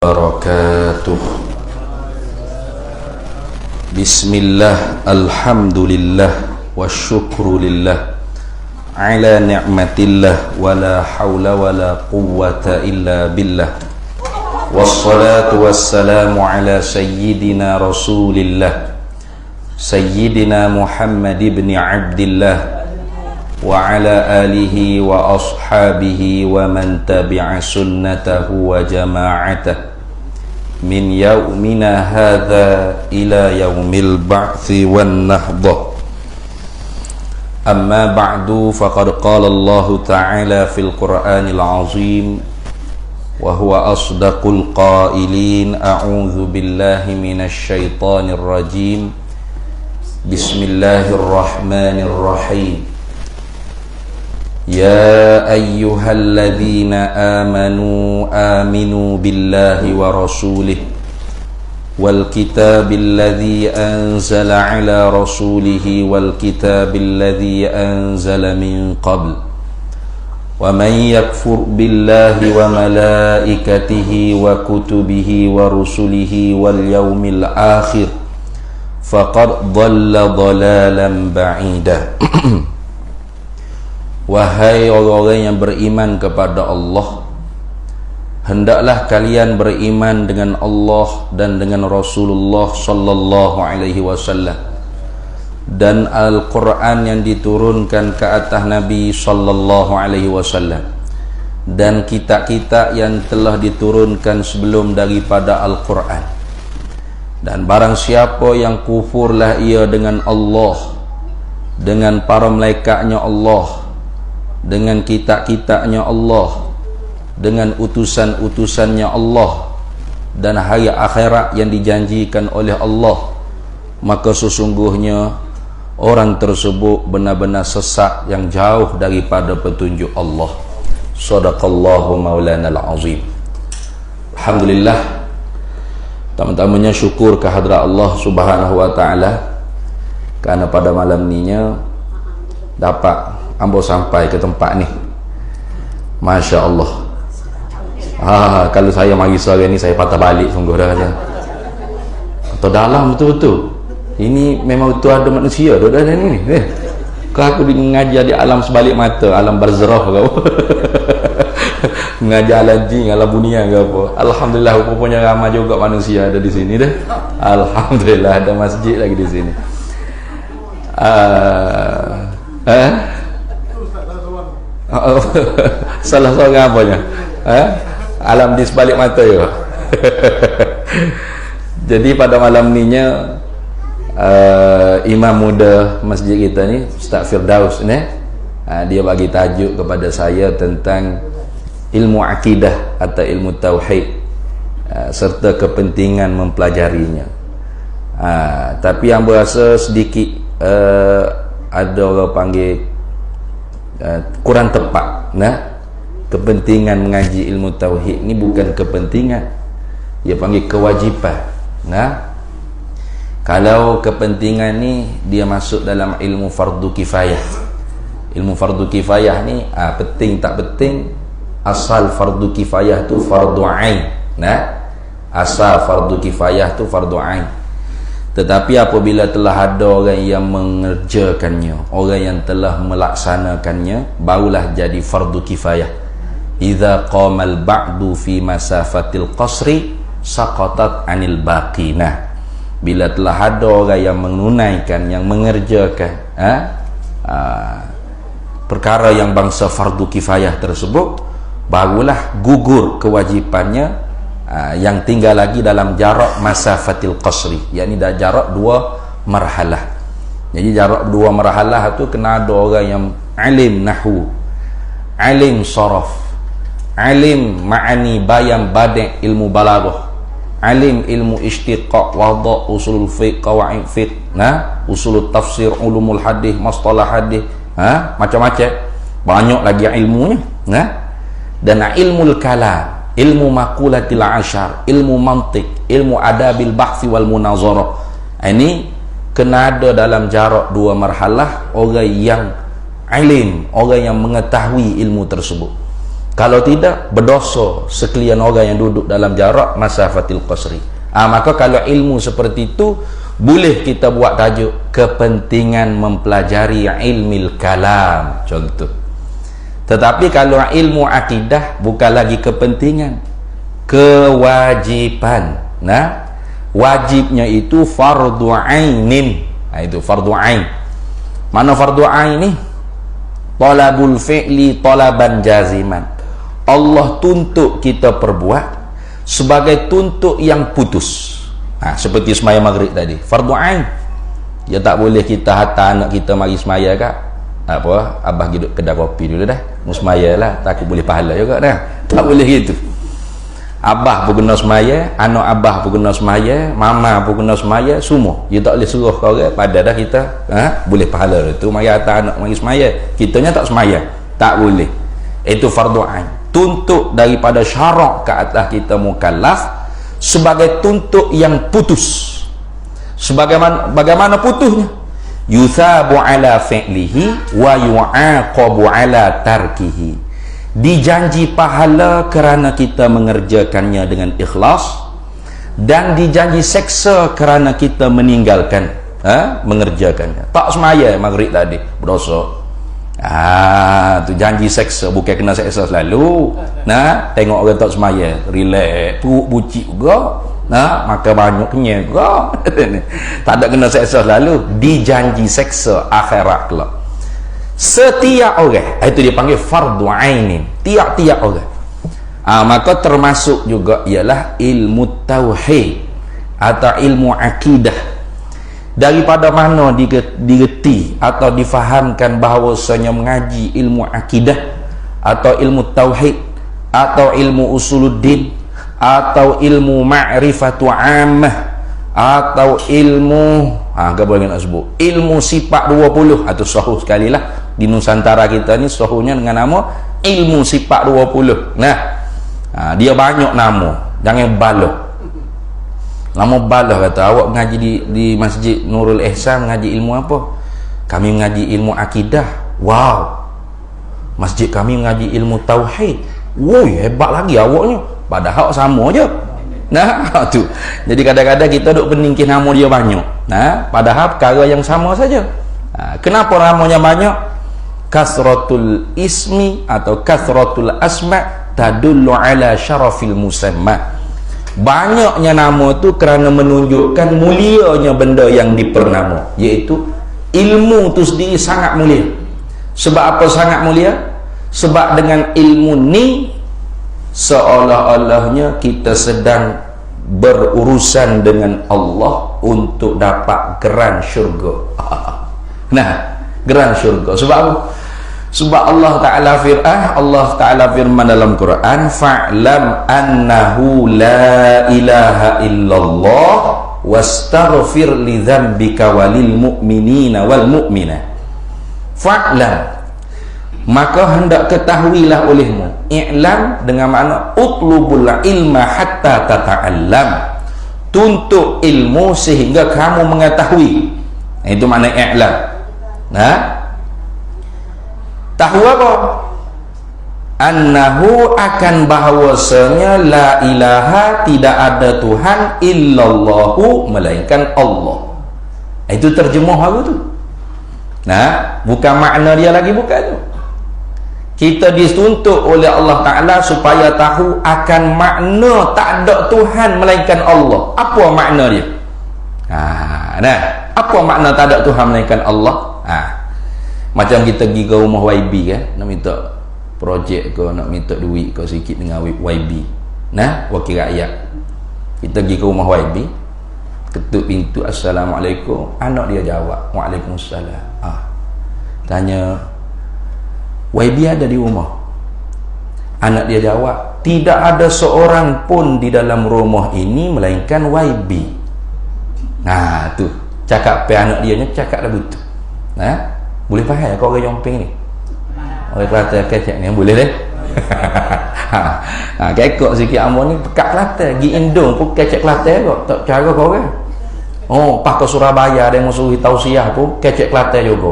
وبركاته. بسم الله، الحمد لله والشكر لله على نعمة الله ولا حول ولا قوة إلا بالله. والصلاة والسلام على سيدنا رسول الله سيدنا محمد بن عبد الله وعلى آله وأصحابه ومن تبع سنته وجماعته من يومنا هذا إلى يوم البعث والنهضة. أما بعد، فقد قال الله تعالى في القرآن العظيم وهو أصدق القائلين: أعوذ بالله من الشيطان الرجيم، بسم الله الرحمن الرحيم. يا أيها الذين آمنوا بالله ورسوله والكتاب الذي أنزل على رسوله والكتاب الذي أنزل من قبل ومن يكفر بالله وملائكته وكتبه ورسله واليوم الآخر فقد ضل ضلالا بعيدا. Wahai orang-orang yang beriman kepada Allah, hendaklah kalian beriman dengan Allah dan dengan Rasulullah sallallahu alaihi wasallam dan Al-Quran yang diturunkan ke atas Nabi sallallahu alaihi wasallam dan kitab-kitab yang telah diturunkan sebelum daripada Al-Quran. Dan barang siapa yang kufurlah ia dengan Allah, dengan para malaikatnya Allah, dengan kitab-kitabnya Allah, dengan utusan-utusannya Allah dan hari akhirat yang dijanjikan oleh Allah, maka sesungguhnya orang tersebut benar-benar sesat yang jauh daripada petunjuk Allah. Shadaqallahu maulanal azim. Alhamdulillah, pertama-tamanya syukur kehadrat Allah subhanahu wa ta'ala kerana pada malam ninya dapat ambo sampai ke tempat ni. Masya Allah. Kalau saya mari sore ni saya patah balik sungguh dah kata. Atau dalam betul-betul. Ini memang betul ada manusia dah ni. Kau aku mengajar di alam sebalik mata, alam barzakh ke apa. Mengajar alam jin, alam dunia ke apa. Alhamdulillah rupanya ramai juga manusia ada di sini dah. Alhamdulillah ada masjid lagi di sini. Salah seorang apanya? Alam di sebalik mata ya. Jadi pada malam ninya imam muda masjid kita ni, Ustaz Firdaus ni, dia bagi tajuk kepada saya tentang ilmu akidah atau ilmu tauhid serta kepentingan mempelajarinya. Tapi yang berasa sedikit ada orang panggil kurang tepat. Kepentingan mengaji ilmu tauhid ni bukan kepentingan, dia panggil kewajipan. Kalau kepentingan ni dia masuk dalam ilmu fardu kifayah. Ilmu fardu kifayah ni penting tak penting, asal fardu kifayah tu fardu ain. Asal fardu kifayah tu fardu ain. Tetapi apabila telah ada orang yang mengerjakannya, orang yang telah melaksanakannya, barulah jadi fardu kifayah. Idza qamal ba'du fi masafatil qasri saqatat anil baqina. Bila telah ada orang yang menunaikan, yang mengerjakan perkara yang bangsa fardu kifayah tersebut, barulah gugur kewajipannya. Yang tinggal lagi dalam jarak masafatil qasri, yakni dah jarak dua marhalah. Jadi jarak dua marhalah tu kena ada orang yang alim nahwu, alim saraf, alim ma'ani bayan badi' ilmu balaghah, alim ilmu istiqaq, wada' usul fiqh, qawaid fiqh, usul tafsir, ulumul hadis, mastalah hadis, macam-macam, banyak lagi ilmunya. Dan ilmu kalam, ilmu makulatil ashar, ilmu mantik, ilmu adabil bahthi wal munazarah. Ini kena ada dalam jarak dua marhalah orang yang alim, orang yang mengetahui ilmu tersebut. Kalau tidak, berdosa sekalian orang yang duduk dalam jarak masafatil qasri. Maka kalau ilmu seperti itu, boleh kita buat tajuk kepentingan mempelajari ilmil kalam, contoh. Tetapi kalau ilmu akidah, bukan lagi kepentingan, kewajiban. Nah, wajibnya itu fardu ainin. Itu fardu ain. Mana fardu ain ni? Talabul fi'li talaban jaziman. Allah tuntut kita perbuat sebagai tuntut yang putus. Seperti semaya maghrib tadi, fardu ain. Ya tak boleh kita hantar anak kita mari semaya kak. Apa? Abah hidup kedai kopi dulu dah. Musmaya lah, takut boleh pahala juga dah. Tak boleh gitu. Abah pun kena semaya, anak abah pun kena semaya, mama pun kena semaya, semua. Dia tak boleh suruh kau orang pada dah kita, boleh pahala itu mari hantar anak mari semaya. Kitanya tak semaya. Tak boleh. Itu fardu ain. Tuntut daripada syarak ke atas kita mukallaf sebagai tuntut yang putus. Bagaimana putusnya? Yuthabu ala fi'lihi wa yu'aqabu ala tarkihi. Dijanji pahala kerana kita mengerjakannya dengan ikhlas, dan dijanji seksa kerana kita meninggalkan mengerjakannya. Tak semaya maghrib tadi berdosa. Tu janji seksa, bukan kena seksa selalu. Tengok orang tak semaya, relax, perut bucik juga, makan banyak kenyang juga. Tak ada kena seksa selalu, dijanji seksa akhirat kelak. Setiap orang, itu dia panggil fardu ainin, tiap-tiap orang. Maka termasuk juga ialah ilmu tauhid atau ilmu akidah. Daripada mana digerti atau difahamkan bahawasanya mengaji ilmu akidah atau ilmu tauhid atau ilmu usuluddin atau ilmu ma'rifatu ammah atau ilmu apa boleh nak sebut, ilmu sifat 20. Atau sahih sekali lah di Nusantara kita ni, sahihnya dengan nama ilmu sifat 20. Dia banyak nama, jangan baloh. Lama balah kata, awak mengaji di Masjid Nurul Ihsan mengaji ilmu apa? Kami mengaji ilmu akidah. Wow, masjid kami mengaji ilmu tauhid. Woi, hebat lagi awaknya. Padahal sama je. Tu. Jadi kadang-kadang kita duk peningkih nama dia banyak. Padahal perkara yang sama saja. Kenapa namanya banyak? Kasratul ismi atau kasratul asma tadullu ala syarafil musamma. Banyaknya nama tu kerana menunjukkan mulianya benda yang dipernama, iaitu ilmu tu sendiri sangat mulia. Sebab apa sangat mulia? Sebab dengan ilmu ni seolah-olahnya kita sedang berurusan dengan Allah untuk dapat geran syurga. Geran syurga. Sebab apa? Sebab Allah Ta'ala firman dalam Quran, fa'lam annahu la ilaha illallah wastaghfir li dzambika walil mu'minina wal mu'minat. Fa'lam, maka hendak ketahuilah olehmu. I'lam dengan makna utlubul ilma hatta tata'allam, tuntut ilmu sehingga kamu mengetahui. Itu makna i'lam. Tahu apa? Annahu akan bahawasanya la ilaha, tidak ada Tuhan illallahu, melainkan Allah. Itu terjemah aku tu. Bukan makna dia lagi, bukan tu. Kita dituntut oleh Allah Ta'ala supaya tahu akan makna tak ada Tuhan melainkan Allah. Apa makna dia? Apa makna tak ada Tuhan melainkan Allah? Macam kita pergi ke rumah YB kan, nak minta projek ke, nak minta duit ke sikit dengan YB, wakil rakyat. Kita pergi ke rumah YB, ketuk pintu, assalamualaikum. Anak dia jawab, waalaikumsalam. Tanya, YB ada di rumah? Anak dia jawab, tidak ada seorang pun di dalam rumah ini melainkan YB. Tu cakap pe anak dia nya cakap dah betul. Boleh faham kau orang Jomping ni? Orang Kelantan kecek ni boleh deh. Kekok sikit amor ni pekat Kelantan, gi Indong pun kecek Kelantan kok. Tak cara kau orang. Pas ke Surabaya ada yang musuh tausiah pun kecek Kelantan juga.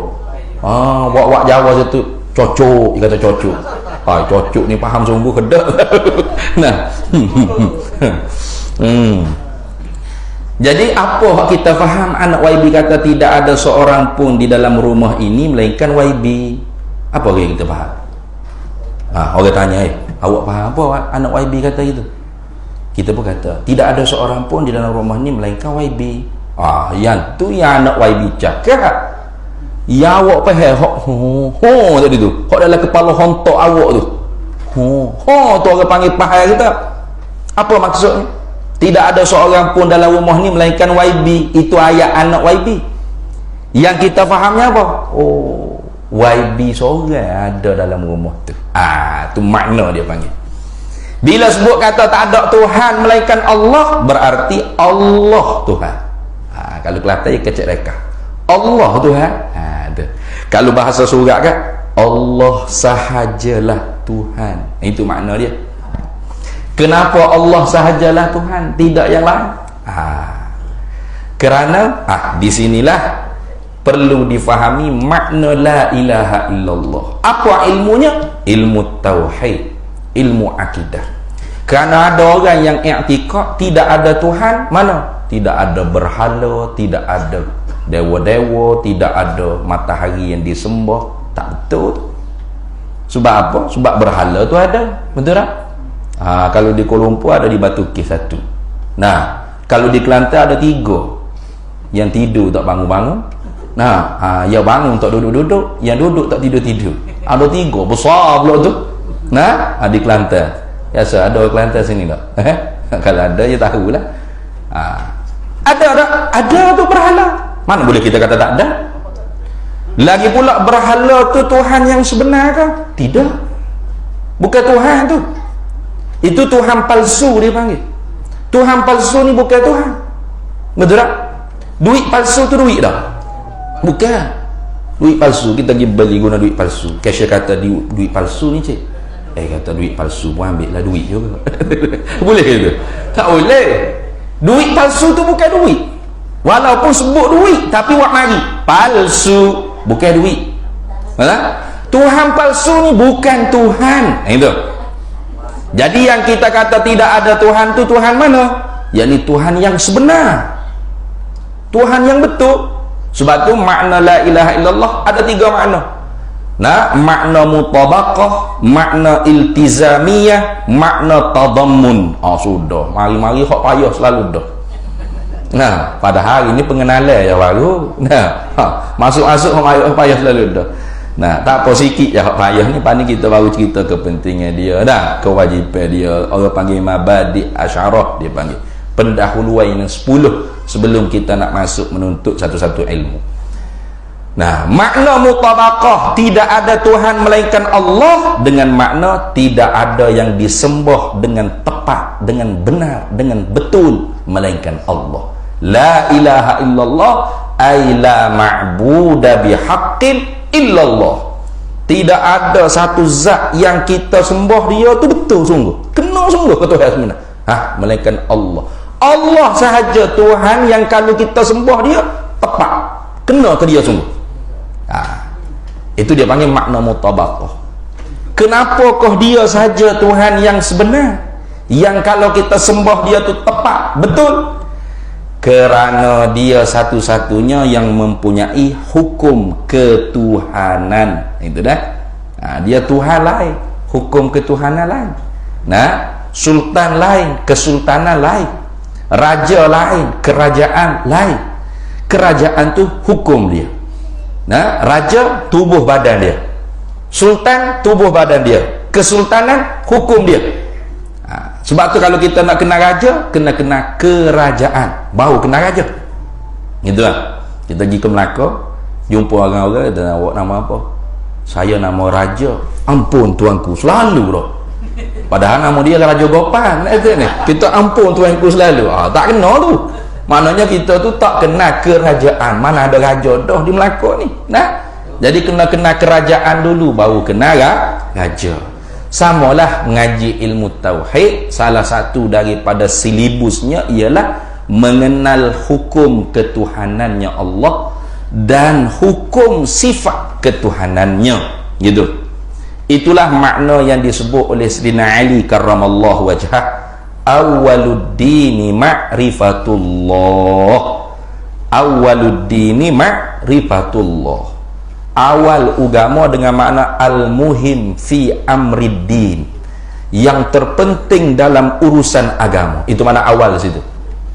Wak Jawa situ cocok, dia kata cocok. cocok ni, faham sungguh kedak. Nah. Jadi apa kita faham anak YB kata tidak ada seorang pun di dalam rumah ini melainkan YB? Apa yang kita faham? Orang tanya, awak faham apa anak YB kata itu? Kita pun kata tidak ada seorang pun di dalam rumah ini melainkan YB. Yang tu yang anak YB cakap. Ya awak faham tadi tu. Hok dalam kepala hontok awak tu. Tu orang panggil pahal kita. Apa maksudnya? Tidak ada seorang pun dalam rumah ni melainkan YB. Itu ayat anak YB. Yang kita fahamnya apa? YB seorang ada dalam rumah tu. Tu makna dia panggil. Bila sebut kata tak ada Tuhan melainkan Allah, berarti Allah Tuhan. Kalau Kelantan dia kecek reka. Allah Tuhan. Kalau bahasa surat kan, Allah sahajalah Tuhan. Itu makna dia. Kenapa Allah sahajalah Tuhan, tidak yang lain? Kerana di sinilah perlu difahami makna la ilaha illallah. Apa ilmunya? Ilmu tauhid, ilmu akidah. Kerana ada orang yang i'tikad tidak ada Tuhan, mana? Tidak ada berhala, tidak ada dewa-dewa, tidak ada matahari yang disembah. Tak betul. Sebab apa? Sebab berhala tu ada. Betul tak? Kalau di Kuala Lumpur ada di Batu Kis satu. Nah, kalau di Kelantan ada 3 yang tidur tak bangun-bangun. Yang bangun tak duduk-duduk, yang duduk tak tidur-tidur. Ada 3 besar pula tu. Nah, di Kelantan. Biasa ada orang Kelantan sini tak? Kalau ada ya tahulah. Ada tu berhala. Mana boleh kita kata tak ada? Lagi pula berhala tu Tuhan yang sebenar ke? Tidak. Bukan Tuhan tu. Itu Tuhan palsu dia panggil. Tuhan palsu ni bukan Tuhan. Betul tak? Duit palsu tu duit dah? Bukan. Duit palsu kita pergi beli guna duit palsu. Cashier kata duit palsu ni cik. Kata duit palsu pun ambil lah duit juga. Boleh ke tu? Tak boleh. Duit palsu tu bukan duit. Walaupun sebut duit, tapi buat mari palsu, bukan duit. Tuhan palsu ni bukan Tuhan. Itu. Jadi yang kita kata tidak ada Tuhan tu Tuhan mana? Yakni Tuhan yang sebenar, Tuhan yang betul. Sebab tu makna la ilaha illallah ada 3 makna. Makna mutabaqah, makna iltizamiyah, makna tadammun. Sudah, mari-mari hak payah selalu dah. Pada hari ini pengenalan yang baru. Masuk-masuk hak payah selalu dah. Tak apa sikit je hak payah ni, pani kita baru cerita kepentingan dia dah, kewajipan dia. Orang panggil mabadi asyarah, dia panggil pendahuluan yang 10 sebelum kita nak masuk menuntut satu-satu ilmu. Makna mutabaqah, tidak ada Tuhan melainkan Allah, dengan makna tidak ada yang disembah dengan tepat, dengan benar, dengan betul melainkan Allah. La ilaha illallah ay la ma'buda bihaqqin illallah. Tidak ada satu zat yang kita sembah dia tu betul sungguh, kena sungguh ke Tuhan sebenar, melainkan Allah. Allah sahaja Tuhan yang kalau kita sembah dia tepat, kena ke dia sungguh. Itu dia panggil makna mutabaqah. Kenapakah dia sahaja Tuhan yang sebenar, yang kalau kita sembah dia tu tepat, betul? Kerana dia satu-satunya yang mempunyai hukum ketuhanan. Itu dah. Dia Tuhan lain, hukum ketuhanan lain. Sultan lain, kesultanan lain. Raja lain, kerajaan lain. Kerajaan tu hukum dia. Raja tubuh badan dia. Sultan tubuh badan dia. Kesultanan hukum dia. Sebab tu kalau kita nak kenal raja, kena kenal kerajaan, baru kenal raja. Itulah. Kita pergi ke Melaka, jumpa orang-orang, kata, awak nama apa? Saya nama Raja. Ampun tuanku, selalu dah. Padahal nama dia Raja Gopan. Kita ampun tuanku selalu. Tak kenal tu. Maknanya kita tu tak kenal kerajaan. Mana ada raja dah di Melaka ni. Jadi kena kenal kerajaan dulu, baru kenal raja. Samalah mengaji ilmu tauhid, salah satu daripada silibusnya ialah mengenal hukum ketuhanannya Allah dan hukum sifat ketuhanannya, gitu. Itulah makna yang disebut oleh Sayyidina Ali karramallahu wajhah, awwaluddini ma'rifatullah. Awwaluddini ma'rifatullah. Awal agama dengan makna al-muhim fi amriddin, yang terpenting dalam urusan agama. Itu makna awal situ.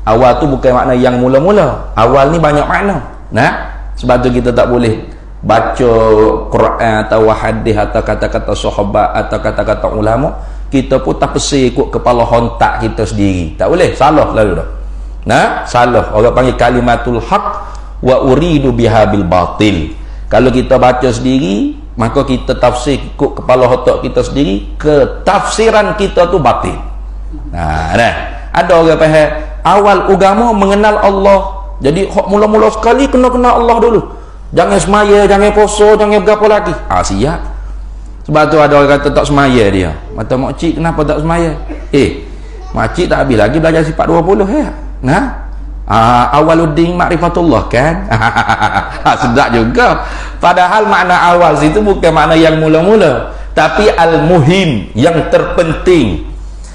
Awal tu bukan makna yang mula-mula. Awal ni banyak makna. Nah, sebab tu kita tak boleh baca Quran atau hadis atau kata-kata sahabat atau kata-kata ulama kita pun tak pesir ikut kepala hontak kita sendiri. Tak boleh, salah lalu dah. Nah, salah. Orang panggil kalimatul haq wa uridu biha bil batil. Kalau kita baca sendiri, maka kita tafsir ikut kepala otak kita sendiri, ketafsiran kita tu batil. Nah, ada orang faham awal agama mengenal Allah. Jadi hak mula-mula sekali kena kenal Allah dulu. Jangan semaya, jangan puasa, jangan berapa lagi. Siap. Sebab tu ada orang kata tak semaya dia. Mata makcik kenapa tak semaya? Makcik tak habis lagi belajar sifat 20 ya. Nah, awaluddin ma'rifatullah kan. Sedap juga. Padahal makna awal situ bukan makna yang mula-mula, tapi al-muhim, yang terpenting.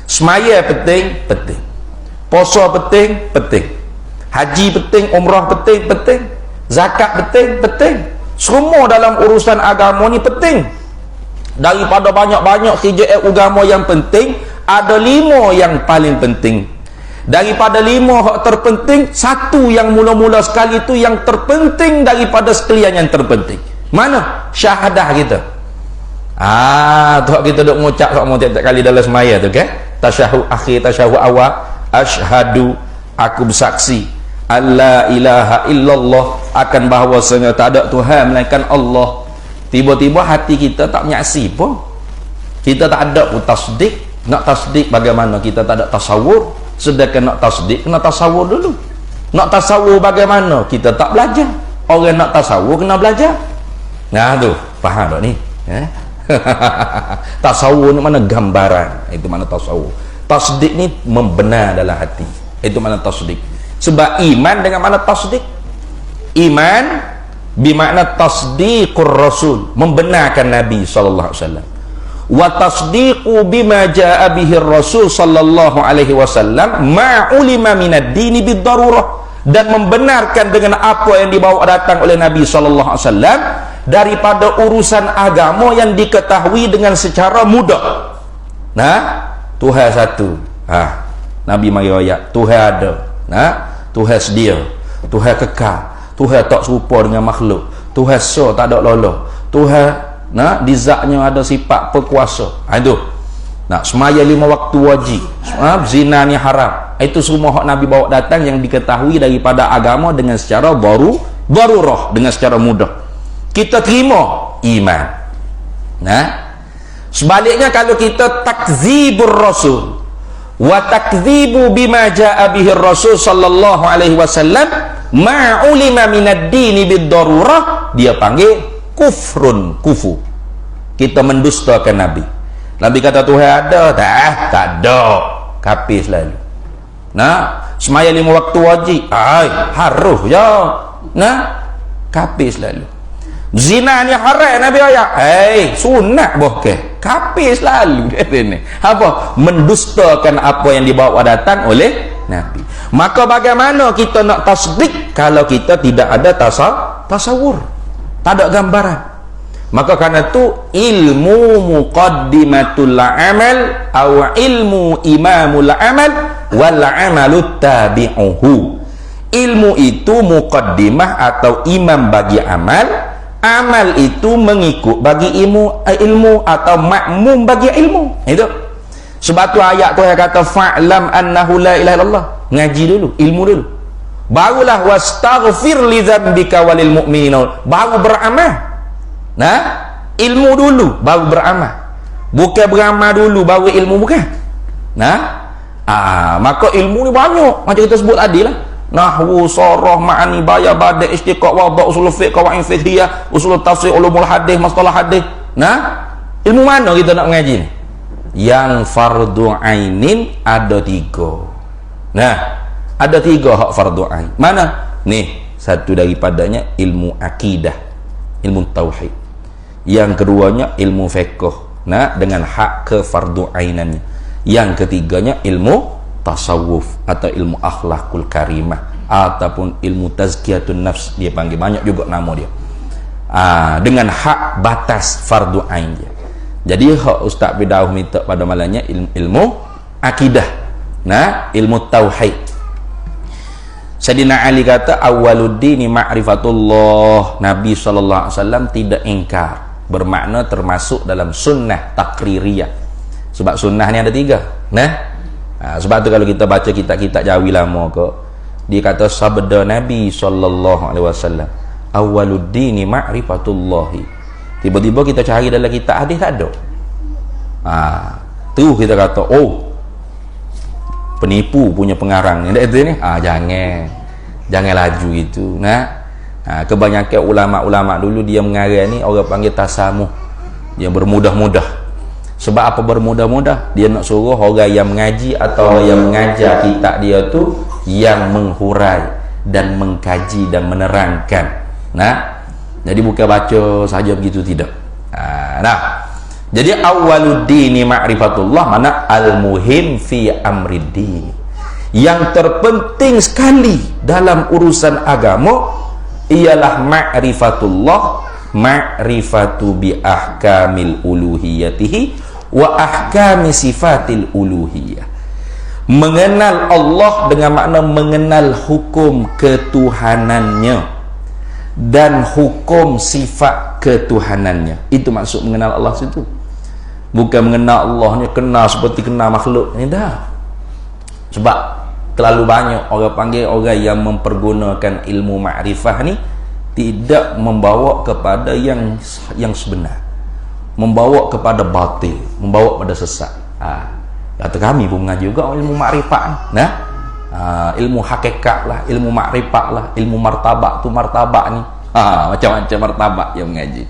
Semaya penting, penting. Puasa penting, penting. Haji penting, umrah penting, penting. Zakat penting, penting. Semua dalam urusan agama ni penting. Daripada banyak-banyak kerja agama yang penting, ada 5 yang paling penting. Daripada 5 hak terpenting, 1 yang mula-mula sekali tu yang terpenting daripada sekalian yang terpenting. Mana? Syahadah kita. Tu hak kita duk mengucap hak tiap-tiap kali dalam semaya tu kan? Tasyahud akhir, tasyahud awal, asyhadu, aku bersaksi alla ilaha illallah, akan bahawasanya tak ada Tuhan melainkan Allah. Tiba-tiba hati kita tak menyaksi pun. Kita tak ada pun tasdik. Nak tasdik bagaimana kita tak ada tasawur? Sedangkan nak tasdik kena tasawur dulu. Nak tasawur bagaimana? Kita tak belajar. Orang nak tasawur kena belajar. Nah tu, faham tak ni? Tasawur ni mana gambaran. Itu mana tasawur. Tasdik ni membenar dalam hati. Itu mana tasdik. Sebab iman dengan mana tasdik? Iman bermakna tasdiqur rasul, membenarkan Nabi sallallahu alaihi wasallam. Wa tasdiqu bima jaa bihi rasul sallallahu alaihi wasallam ma ulima minad dini bid darurah, dan membenarkan dengan apa yang dibawa datang oleh Nabi sallallahu alaihi wasallam daripada urusan agama yang diketahui dengan secara mudah. Nah, Tuhan satu. Nabi mari ayat Tuhan ada. Tuhan sedia, Tuhan kekal, Tuhan tak serupa dengan makhluk, Tuhan tak ada lolos, Tuhan di zatnya ada sifat perkuasa. Itu semaya 5 waktu wajib, zina ni haram. Itu semua hak Nabi bawa datang yang diketahui daripada agama dengan secara darurah, dengan secara mudah. Kita terima iman. Sebaliknya kalau kita takzibur rasul wa takdzibu bima jaa bihi rasul sallallahu alaihi wasallam ma ulima minad dini bid darurah, dia panggil kufrun, kufu. Kita mendustakan Nabi. Nabi kata Tuhan ada, tak ada, kafir selalu. Semaya 5 waktu wajib, harus ya. Kafir selalu. Zina ni haram, Nabi ayat. Sunat boh kafir selalu. Apa? Mendustakan apa yang dibawa datang oleh Nabi. Maka bagaimana kita nak tasdik kalau kita tidak ada tasawur, tak ada gambaran? Maka karena itu ilmu muqaddimatul amal atau ilmu imamul amal wal amalut tabi'uhu. Ilmu itu muqaddimah atau imam bagi amal. Amal itu mengikut bagi ilmu atau makmum bagi ilmu. Itu sebab tu ayat tu yang kata fa'lam annahu la ilaha illallah. Ngaji dulu, ilmu dulu, barulah wastaghfir li dzambika walil mu'minin, baru beramal. Ilmu dulu baru beramal, bukan beramal dulu baru ilmu, bukan. Maka ilmu ni banyak macam kita sebut tadi lah. Nahwu, sarah, ma'ani, baya, bada', istiqaq, wada', usul fiqh, qawaid fiqhiyah, usul tafsir, ulumul hadis, masalah hadis. Ilmu mana kita nak mengaji ni? Yang fardu ainin ada 3. Ada 3 hak fardu ain. Mana? Nih, satu daripadanya ilmu akidah, ilmu tauhid. Yang keduanya ilmu fiqh, Nah, dengan hak kefardu'ainannya. Yang ketiganya ilmu tasawuf atau ilmu akhlakul karimah ataupun ilmu tazkiyatun nafs, dia panggil banyak juga nama dia. Dengan hak batas fardu ain dia. Jadi hak Ustaz Bidauh minta pada malamnya ilmu akidah, nah, ilmu tauhid. Sayyidina Ali kata awwaluddini ma'rifatullah. Nabi SAW tidak ingkar, bermakna termasuk dalam sunnah takririyah. Sebab sunnah ni ada 3. Sebab tu kalau kita baca kitab-kitab Jawi lama ke, dia kata sabda Nabi SAW awwaluddini ma'rifatullahi. Tiba-tiba kita cari dalam kitab hadis tak ada. Terus kita kata penipu punya pengarang ni. Jangan laju gitu. Kebanyakan ulama-ulama dulu dia mengarang ni orang panggil tasamuh. Dia bermudah-mudah. Sebab apa bermudah-mudah? Dia nak suruh orang yang mengaji atau yang mengajar kitab dia tu yang menghurai dan mengkaji dan menerangkan. Jadi bukan baca saja begitu, tidak. Jadi awwaluddini ma'rifatullah mana al-muhim fi amriddin. Yang terpenting sekali dalam urusan agama ialah ma'rifatullah, ma'rifatu bi ahkamil uluhiyatihi wa ahkami sifatil uluhiyah. Mengenal Allah dengan makna mengenal hukum ketuhanannya dan hukum sifat ketuhanannya. Itu maksud mengenal Allah situ. Bukan mengenal Allah ni kenal seperti kenal makhluk ni dah. Sebab terlalu banyak orang panggil orang yang mempergunakan ilmu ma'rifah ni tidak membawa kepada yang sebenar, membawa kepada batil, membawa pada sesat. Kata kami pun mengaji juga ilmu ma'rifat. Ilmu hakikat lah, ilmu ma'rifat lah, ilmu martabak tu martabak ni. Macam-macam martabak yang mengaji.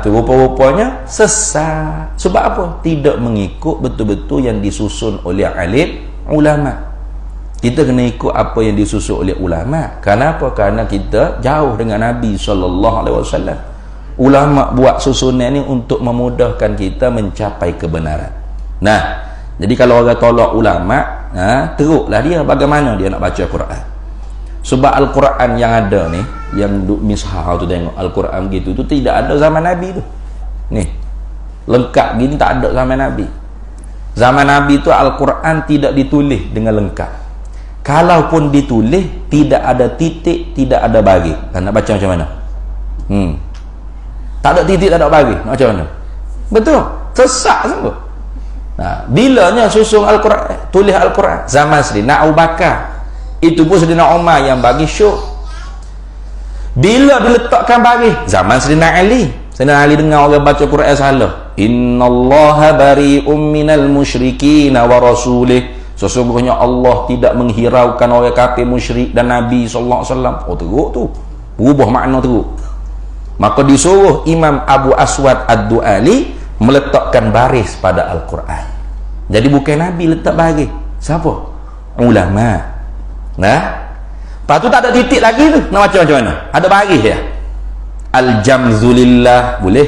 Tu rupa-rupanya sesat. Sebab apa? Tidak mengikut betul-betul yang disusun oleh alim ulama. Kita kena ikut apa yang disusun oleh ulama. Kenapa? Kerana kita jauh dengan Nabi SAW. Ulama buat susunan ni untuk memudahkan kita mencapai kebenaran. Jadi kalau orang tolak ulama, teruklah dia bagaimana dia nak baca Quran. Sebab Al-Quran yang ada ni, yang duk mishah tu tengok Al-Quran gitu tu tidak ada zaman Nabi tu. Ni lengkap gini tak ada zaman Nabi. Zaman Nabi tu Al-Quran tidak ditulis dengan lengkap. Kalaupun ditulis tidak ada titik, tidak ada bagi. Nak baca macam mana? Tak ada titik, tak ada bagi. Nak macam mana? Betul, sesat sungguh. Bilanya susun Al-Quran, tulis Al-Quran zaman Sayyidina Abu Bakar, itu pun Sayyidina Umar yang bagi syuk. Bila diletakkan bagi zaman Sayyidina Ali. Sayyidina Ali dengar orang baca Quran salah. Innallaha bari'um minal musyrikin wa rasulih. Sesungguhnya Allah tidak menghiraukan orang kafir musyrik dan Nabi SAW. Teruk tu, berubah makna teruk. Maka disuruh Imam Abu Aswad Ad-Du'ali meletakkan baris pada Al-Quran. Jadi bukan Nabi letak baris. Siapa? Ulama. Lepas tu tak ada titik lagi tu. Nak baca macam mana? Ada baris ya. Al-Jamzulillah boleh,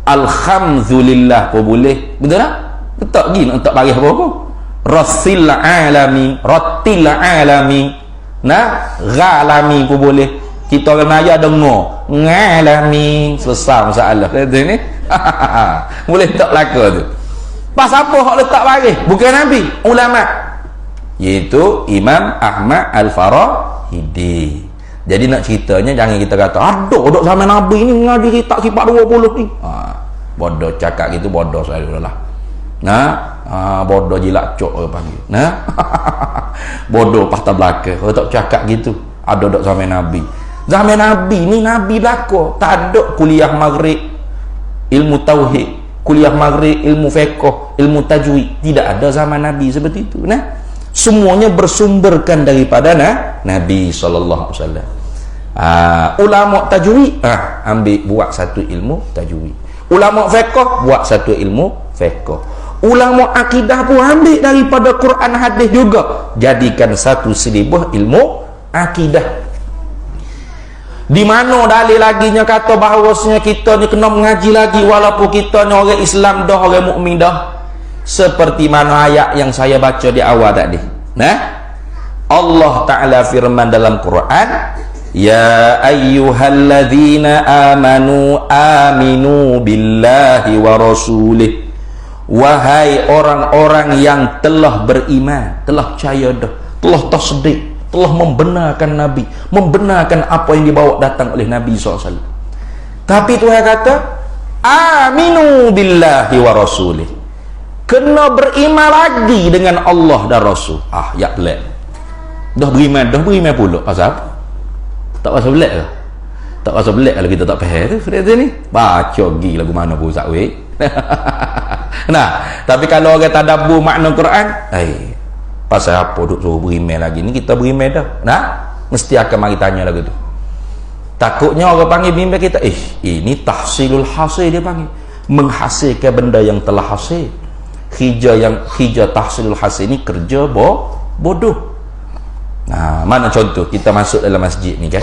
Al-Khamzulillah pun boleh. Betul tak? Letak lagi nak letak baris apa-apa. Rasil alami, Ratil alami, Ghalami pun boleh. Kita orang Melayu ada ngalami, selesai masalah. Kata ni boleh tak belaka tu. Pas apa hak letak baris? Bukan Nabi, ulama, iaitu Imam Ahmad Al-Farahidi. Jadi nak ceritanya jangan kita kata ada zaman Nabi ni ngaji kitab sifat 20 ni. Bodoh cakap gitu, bodoh saya lah. Bodoh jilat cok orang panggil. Bodoh patah belaka. Kalau tak cakap gitu, ada dok zaman Nabi. Zaman Nabi ni Nabi belaka, tak ada kuliah maghrib ilmu tauhid, kuliah maghrib ilmu fiqh, ilmu tajwid. Tidak ada zaman Nabi seperti itu. Semuanya bersumberkan daripada Nabi sallallahu alaihi wasallam. Ulama tajwid ambil buat satu ilmu tajwid. Ulama fiqh buat satu ilmu fiqh. Ulama akidah pun ambil daripada Quran hadis juga, jadikan satu silibus ilmu akidah. Di mana dalil laginya kata bahawasanya kita ni kena mengaji lagi walaupun kita ni orang Islam dah, orang mukmin dah? Seperti mana ayat yang saya baca di awal tadi. Nah, Allah Ta'ala firman dalam Quran, ya ayyuhalladzina amanu aminu billahi wa rasulih. Wahai orang-orang yang telah beriman, telah percaya dah, telah tasdik, telah membenarkan Nabi, membenarkan apa yang dibawa datang oleh Nabi SAW. Tapi Tuhan kata, aminu billahi wa rasulih. Kena beriman lagi dengan Allah dan Rasul. Ya pelik. Dah beriman pula. Pasal apa? Tak pasal pelik ke? Tak pasal pelik kalau kita tak faham tu. Dia ni baca pergi lagu mana pun Ustaz weh. Nah, tapi kalau orang tadabbur makna Quran, pasal apa duk suruh beriman lagi ni? Kita beriman dah. Nah, mesti akan mari tanya lagu tu. Takutnya orang panggil bimbang kita, ini tahsilul hasil, dia panggil menghasilkan benda yang telah hasil. Hijau tahsilul hasil ni kerja bodoh. Nah, mana contoh kita masuk dalam masjid ni kan,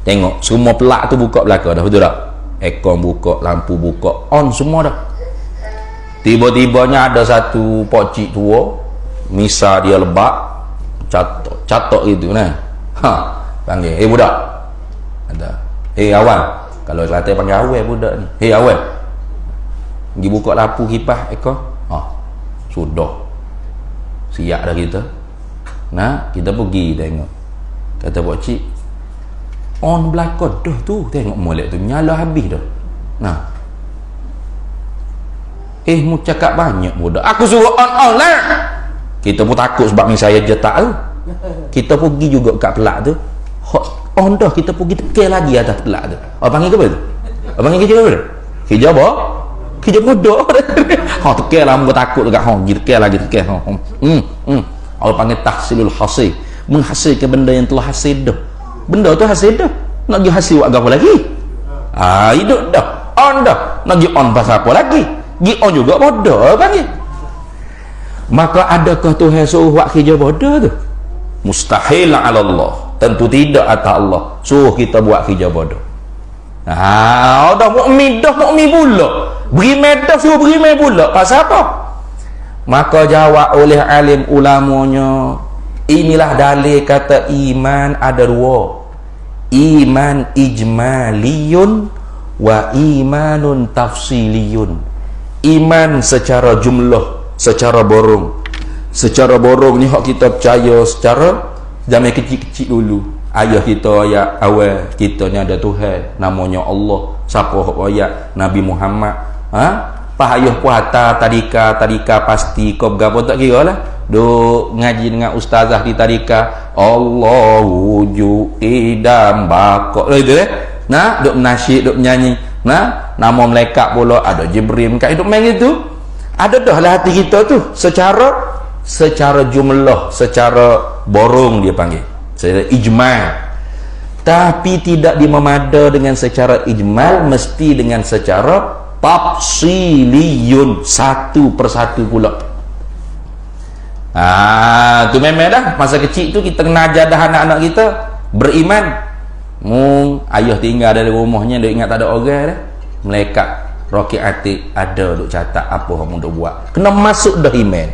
tengok semua pelak tu buka belakang dah, betul tak? Aircon buka, lampu buka, on semua dah. Tiba-tibanya ada satu pokcik tua, misa dia lebak, catok gitu nah. Panggil, budak. Ada. Awan. Kalau Kelantan panggil awal budak ni. Awal. Pergi buka lampu kipas aircon. Sudah. Siap dah kita. Nah, kita pergi tengok. Kata pokcik, on belakang dah tu, tengok molek tu nyala habis dah. Nah, mu cakap banyak budak, aku suruh on lah. Kita pun takut sebab ni saya je tak tu. Kita pergi juga kat pelak tu, on dah, kita pergi tekel lagi atas pelak tu. Panggil ke apa tu? Panggil kerja apa tu? Kerja apa? Kerja budak. Tekel lah, aku takut dekat tekel lagi tekel. Allah panggil tahsilul hasil, menghasilkan benda yang telah hasil dah. Benda tu hasil dah, nak pergi hasil buat apa lagi? Hidup dah, on dah, nak pergi on pasal apa lagi? Pergi on juga bodoh panggil. Maka adakah Tuhan suruh buat kerja bodoh tu? Mustahil ala Allah, tentu tidak atas Allah suruh kita buat kerja bodoh. Dah mukmin pula, beriman dah suruh beriman pula, pasal apa? Maka jawab oleh alim ulamanya, inilah dalil kata iman ada dua, iman ijmaliyun wa imanun tafsiliyun. Iman secara jumlah, secara borong. Secara borong ni hak kita percaya secara zaman kecil-kecil dulu. Ayah kita ayat awal kita ni ada Tuhan, namanya Allah. Siapa hak ayat? Nabi Muhammad. Pahayuh puata tadika pasti kau berapa tak kira lah. Duk ngaji dengan ustazah di tadika, Allah wujud idam bakok itu nah, duk nasyid, duk nyanyi. Nah, nama malaikat pula ada Jibril kat hidup main itu. Ada dah lah hati kita tu secara jumlah, secara borong dia panggil, secara ijmal. Tapi tidak dimemada dengan secara ijmal, mesti dengan secara tafsiliyun, satu persatu pula. Tu memang dah masa kecil tu kita kena ajar dah anak-anak kita beriman. Ayah tinggal dari rumahnya, dia ingat tak ada orang dah, malaikat roket atik ada duk catat apa kamu duk buat, kena masuk dah iman.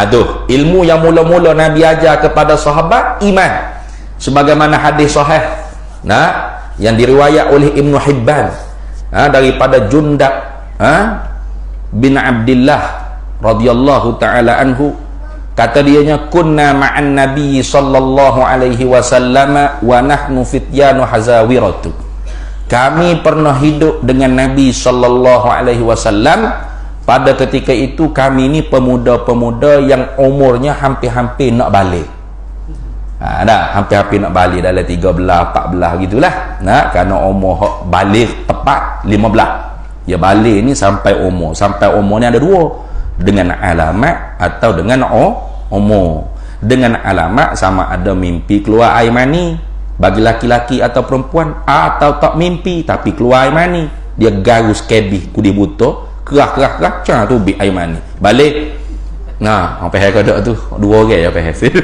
Tu ilmu yang mula-mula Nabi ajar kepada sahabat, iman. Sebagaimana hadis sahih yang diriwayat oleh Ibnu Hibban daripada Jundab bin Abdillah radhiyallahu taala anhu, kata dianya, kunna ma'an nabi sallallahu alaihi wasallam wa nahnu fityanu hazawiratu. Kami pernah hidup dengan Nabi sallallahu alaihi wasallam pada ketika itu kami ni pemuda-pemuda yang umurnya hampir-hampir nak balik. Hampir-hampir nak balik dalam 13, 14 gitulah. Kerana umur balik tepat 15. Ya balik ni sampai umur ni ada dua, dengan alamat atau dengan umur. Dengan alamat sama ada mimpi keluar air mani bagi laki-laki atau perempuan, atau tak mimpi tapi keluar air mani, dia garus kebih kudi buta, kerah macam tu bi air mani balik. Apa hal kada tu dua orang ya apa hasil.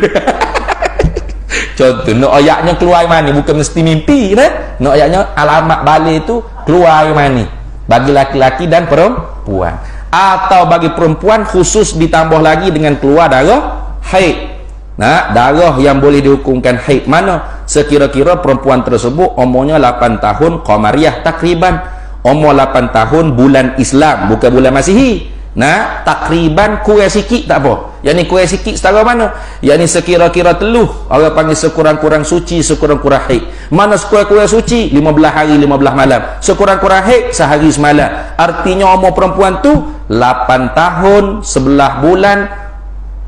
Contoh, nak ayatnya keluar mani, bukan mesti mimpi, nah. Nak ayatnya alamat balik itu keluar mani bagi laki-laki dan perempuan, atau bagi perempuan khusus ditambah lagi dengan keluar darah haid. Nah, darah yang boleh dihukumkan haid mana? Sekira-kira perempuan tersebut umurnya 8 tahun qamariyah takriban, umur 8 tahun bulan Islam, bukan bulan Masihi. Nah, takriban kurang sikit tak apa. Yang ni kurang sikit setara mana? Yang ni sekira-kira teluh, orang panggil sekurang-kurang suci, sekurang-kurang haid. Mana sekurang-kurang suci? 15 hari 15 malam. Sekurang-kurang haid sehari semalam. Artinya umur perempuan tu 8 tahun 11 bulan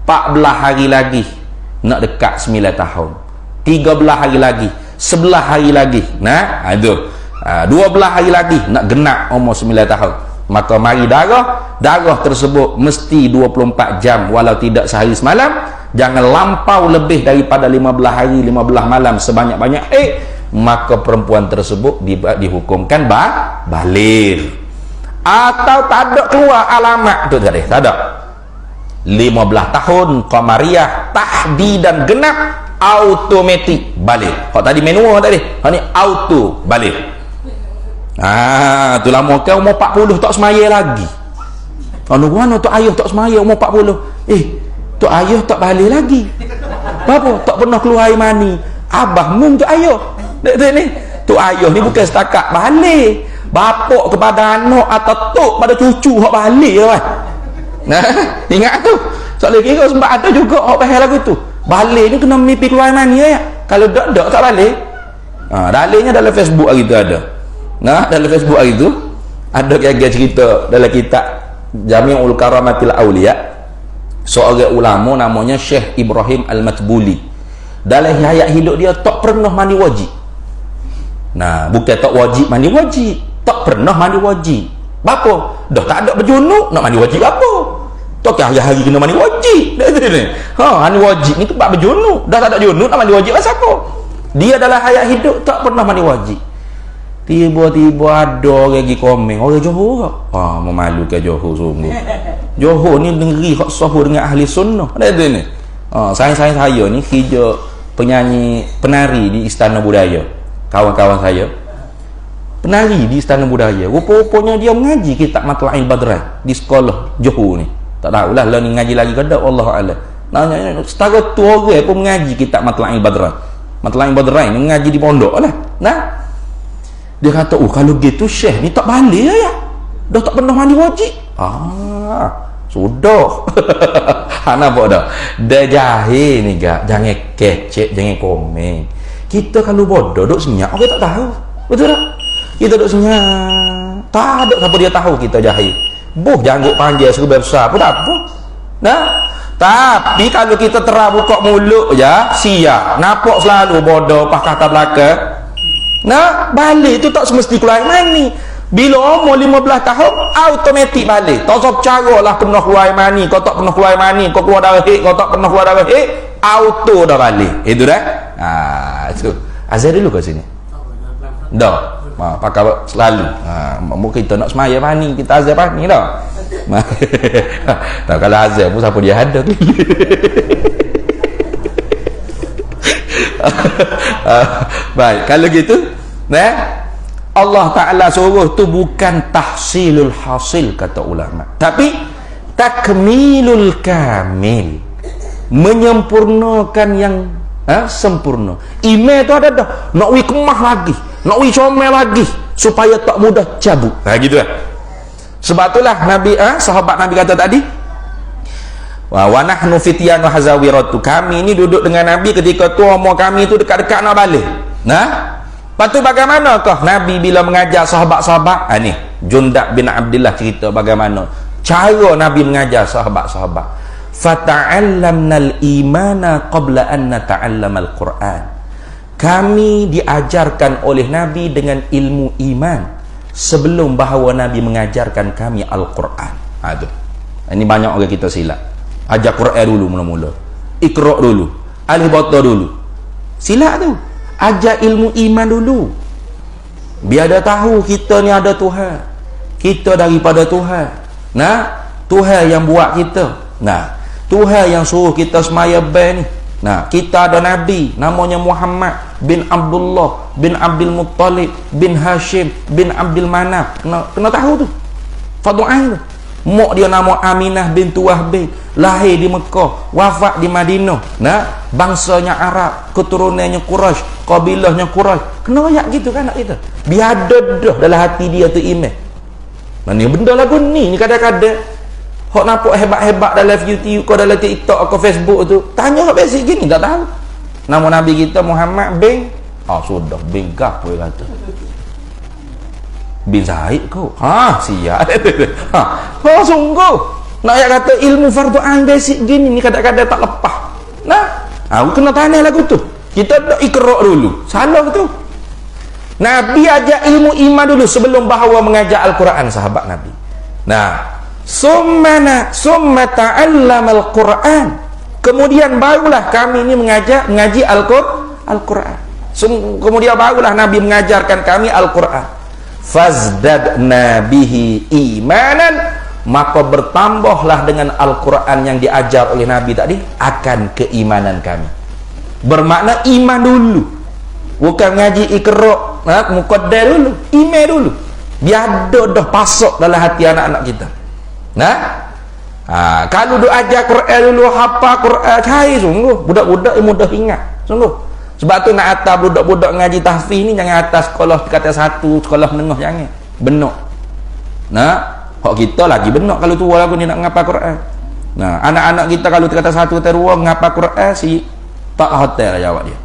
14 hari lagi nak dekat 9 tahun. 13 hari lagi, 11 hari lagi. Nah, aduh. 12 hari lagi nak genap umur 9 tahun. Maka mari darah tersebut mesti 24 jam walau tidak sehari semalam. Jangan lampau lebih daripada 15 hari 15 malam sebanyak-banyak maka perempuan tersebut dihukumkan baligh. Atau tak ada keluar alamat tu tadi, tak ada 15 tahun qamariyah tahdidan genap automatik balik. Kau tadi manual tadi, kau ni auto balik. Tu lama kan umur 40 tak semaya lagi. Mana tu ayah tak semaya umur 40. Tu ayah tak balik lagi. Apa? Tak pernah keluar air mani. Abah mung tu ayah. Dek ni. Tu ayah ni bukan setakat balik. Bapak kepada anak atau tok pada cucu hok balik kan. Nah, ingat tu. Soalnya kira sempat ada juga hok pasal lagu tu. Balik ni kena mimpi keluar air mani ya. Kalau dak tak balik. Dalilnya dalam Facebook hari tu ada. Nah, dalam Facebook hari itu ada kaya cerita dalam kitab Jami'ul Karamatil Auliya, seorang ulama namanya Syekh Ibrahim Al-Matbuli. Dalam hayat hidup dia tak pernah mandi wajib. Nah, bukan tak wajib mandi wajib, tak pernah mandi wajib. Apa? Dah tak ada berjunuk nak mandi wajib apa? Tak hari-hari kena mandi wajib. Mandi wajib ni tempat berjunuk. Dah tak ada junuk nak mandi wajib pasal apa? Dia dalam hayat hidup tak pernah mandi wajib. Tiba-tiba ada orang pergi komen, orang Johor ke? Memalukan Johor sungguh. Johor ni negeri hak sahur dengan ahli sunnah. Ada ni. Saya ni kerja penari di Istana Budaya. Kawan-kawan saya penari di Istana Budaya. Rupa-rupanya dia mengaji kitab Matla'il Badran di sekolah Johor ni. Tak tahulah lah ni ngaji lagi ke tak, wallahu a'lam. Nanya setara tu orang pun mengaji kitab Matla'il Badran. Matla'il Badran ni mengaji di pondok lah. Nah, dia kata, kalau gitu Syekh ni tak balik ya. Dah tak pernah mandi wajib. Sudah. Nampak dah. Dah jahil ni gak. Jangan kecek, jangan komen. Kita kalau bodoh duk senyap, orang tak tahu. Betul tak? Kita duk senyap. Tak ada siapa dia tahu kita jahil. Janggut panjang serba besar pun tak apa. Nah, tapi kalau kita terang buka mulut ya, siap. Nampak selalu bodoh pas kata belakang. Nah, balik tu tak semesti keluar mani. Bila umur 15 tahun automatik balik. Tak usah caralah pernah keluar mani, kau tak pernah keluar mani, kau keluar darah haid, kau tak pernah keluar darah haid, auto dah balik. Itu dah. Itu. Azhar dulu kat sini. Dah. Pakai selalu. Mungkin kita nak semaya mani, kita azhar mani dah. Tak, kalau azhar pun siapa dia ada. Baik, kalau gitu Allah Ta'ala suruh tu bukan tahsilul hasil kata ulama, tapi takmilul kamil, menyempurnakan yang sempurna. Email tu ada dah nak wi kemah lagi, nak wi comel lagi supaya tak mudah cabut. Gitu lah. Sebab itulah Nabi sahabat Nabi kata tadi, wa nahnu fityanu hazawiratu, kami ini duduk dengan Nabi ketika tu umur kami itu dekat-dekat nak balik. Nah, lepas tu bagaimanakah Nabi bila mengajar sahabat-sahabat? Ni Jundab bin Abdullah cerita bagaimana cara Nabi mengajar sahabat-sahabat. Fata'allamnal imana qabla an nata'allamal Quran. Kami diajarkan oleh Nabi dengan ilmu iman sebelum bahawa Nabi mengajarkan kami Al-Quran. Ini banyak orang kita silap. Ajar Quran dulu mula-mula, Iqra dulu, Alif Bata dulu. Silap tu. Ajar ilmu iman dulu, biar dia tahu kita ni ada Tuhan, kita daripada Tuhan. Nah, Tuhan yang buat kita. Nah, Tuhan yang suruh kita semaya ban ni. Nah, kita ada nabi namanya Muhammad bin Abdullah bin Abdul Muttalib bin Hashim bin Abdul Manaf. Kena tahu tu. Fadu'an tu. Mak dia nama Aminah bintu Wahbi, lahir di Mekah, wafat di Madinah. Nah, bangsanya Arab, keturunannya Quraisy, kabilahnya Quraisy. Kena ayat gitu kan anak kita. Biar ada dalam hati dia tu iman. Nah, ni benda lagu ni kadang-kadang hok nampak hebat-hebat dalam YouTube kau, dalam TikTok atau Facebook tu, tanya hok basic gini tak tahu. Nama nabi kita Muhammad bin sudah bin gap boleh kata. Bin Zaid kau. Siap. Sungguh. Nak ayat kata ilmu fardu ain basic gini ni kadang-kadang tak lepas. Nah, aku kena tanya lagu tu. Kita dak ikrok dulu. Salah tu. Nabi ajak ilmu iman dulu sebelum bahawa mengajak Al-Quran sahabat Nabi. Nah, summa ta'allama Al-Quran. Kemudian barulah kami ini mengaji Al-Quran. Kemudian barulah Nabi mengajarkan kami Al-Quran. Fazdadna bihi imanan, maka bertambahlah dengan Al-Quran yang diajar oleh Nabi tadi akan keimanan kami. Bermakna iman dulu, bukan ngaji ikrok, muqaddar dulu, iman dulu, biar dah pasok dalam hati anak-anak kita. Nah, kalau duk ajar Quran dulu, hafal Quran, cari sungguh budak-budak yang mudah ingat sungguh. Sebab tu nak atas budak-budak ngaji tahfiz ni jangan atas sekolah kata satu, sekolah menengah jangan. Benak. Nah, hak kita lagi benak kalau tua lagu ni nak ngapal Quran. Nah, anak-anak kita kalau kata satu kata dua ngapal Quran si tak hotel lah jawab dia.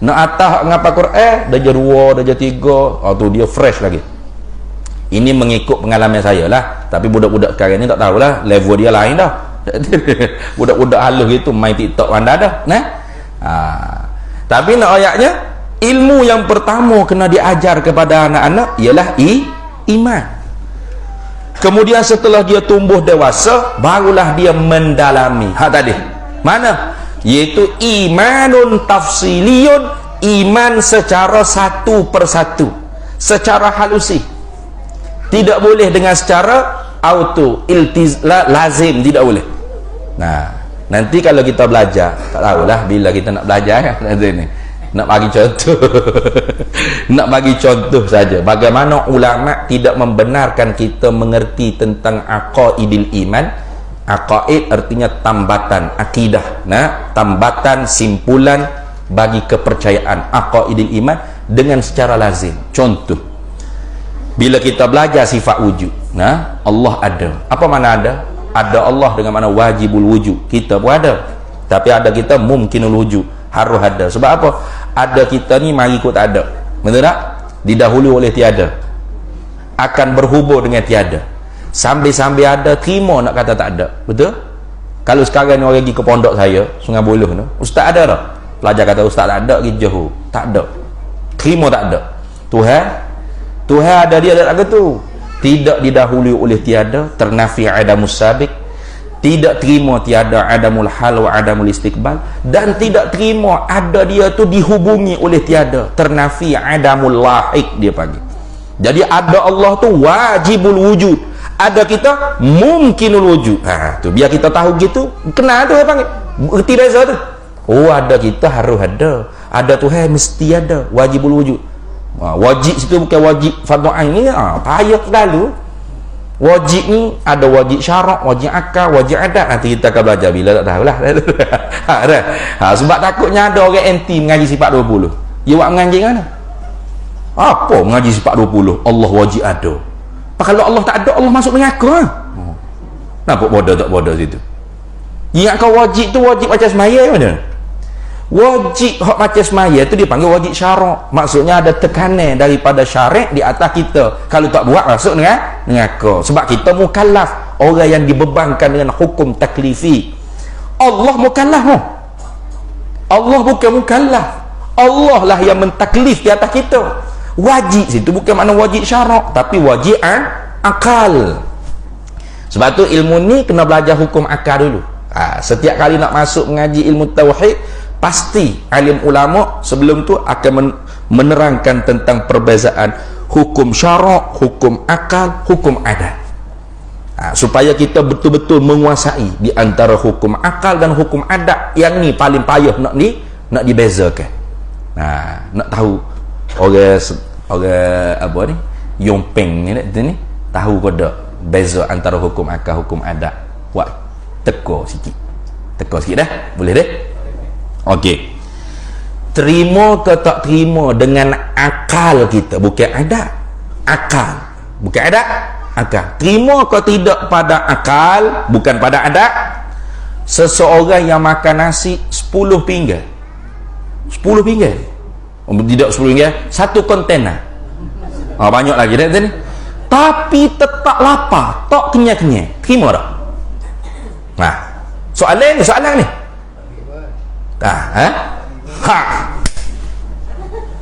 Nak atas ngapal Quran dah jadi dua, dah jadi tiga, tu dia fresh lagi. Ini mengikut pengalaman saya lah. Tapi budak-budak sekarang ni tak tahulah, level dia lain dah. Budak-budak halus gitu main TikTok anda dah. Nah. Tapi nak ayatnya, ilmu yang pertama kena diajar kepada anak-anak ialah iman. Kemudian setelah dia tumbuh dewasa, barulah dia mendalami. Tadi mana? Yaitu imanun tafsiliyun, iman secara satu persatu, secara halusi. Tidak boleh dengan secara auto lazim, tidak boleh. Nah, nanti kalau kita belajar, tak tahulah bila kita nak belajar ni. Nak bagi contoh. Nak bagi contoh saja bagaimana ulama tidak membenarkan kita mengerti tentang aqaidil iman. Aqaid artinya tambatan akidah. Nah, tambatan simpulan bagi kepercayaan aqaidil iman dengan secara lazim. Contoh, bila kita belajar sifat wujud, nah, Allah ada. Apa mana ada? Ada Allah dengan mana wajibul wujud. Kita pun ada. Tapi ada kita mumkinul wujud. Harus ada. Sebab apa? Ada kita ni mari ikut tak ada. Betul tak? Didahului oleh tiada. Akan berhubung dengan tiada. Sambil-sambil ada, terima nak kata tak ada. Betul? Kalau sekarang ni orang pergi ke pondok saya, Sungai Buloh tu, ustaz ada tak? Pelajar kata ustaz tak ada, pergi jauh. Tak ada. Terima tak ada. Tuhan ada, dia ada tak tu. Tidak didahului oleh tiada, ternafi adamus sabiq, tidak terima tiada adamul hal wa adamul istiqbal, dan tidak terima ada dia tu dihubungi oleh tiada, ternafi adamul lahiq dia panggil. Jadi ada Allah tu wajibul wujud, ada kita mumkinul wujud. Tu biar kita tahu gitu, kenal tu dia panggil, erti beza tu. Oh, ada kita harus ada Tuhan mesti ada, wajibul wujud. Wajib situ bukan wajib fardu ain ni, payah selalu. Wajib ni ada wajib syarak, wajib akal, wajib adat. Nanti kita akan belajar bila tak tahulah. Sebab takutnya ada orang anti mengaji sifat 20. Dia buat mengaji mana? Apa mengaji sifat 20? Allah wajib ada. Kalau Allah tak ada, Allah masuk neraka. Nampak bodoh tak bodoh situ. Ingat kau wajib tu wajib macam semaya mana? Wajib hak macam semaya tu dipanggil wajib syarak. Maksudnya ada tekanan daripada syarak di atas kita. Kalau tak buat masuk neraka. Sebab kita mukallaf, orang yang dibebankan dengan hukum taklifi. Allah mukallaf. Allah bukan mukallaf. Allah lah yang mentaklif di atas kita. Wajib situ bukan makna wajib syarak, tapi wajib akal. Sebab tu ilmu ni kena belajar hukum akal dulu. Setiap kali nak masuk mengaji ilmu tauhid, pasti alim ulama sebelum tu akan menerangkan tentang perbezaan hukum syarak, hukum akal, hukum adat. supaya kita betul-betul menguasai di antara hukum akal dan hukum adat. Yang ni paling payah nak dibezakan. Nak tahu orang apa ni yompeng ni tahu ke tak beza antara hukum akal hukum adat. Buat teka sikit dah, boleh dah. Okey, terima ke tak terima dengan akal kita, bukan adat. Akal, bukan adat, akal. Terima ke tidak pada akal, bukan pada adat. Seseorang yang makan nasi 10 pinggan, 10 pinggan, tidak 10 pinggan, satu kontena. Banyak lagi dah ni. Tapi tetap lapar, tak kenyang-kenyang. Terima tak? Soalan ni.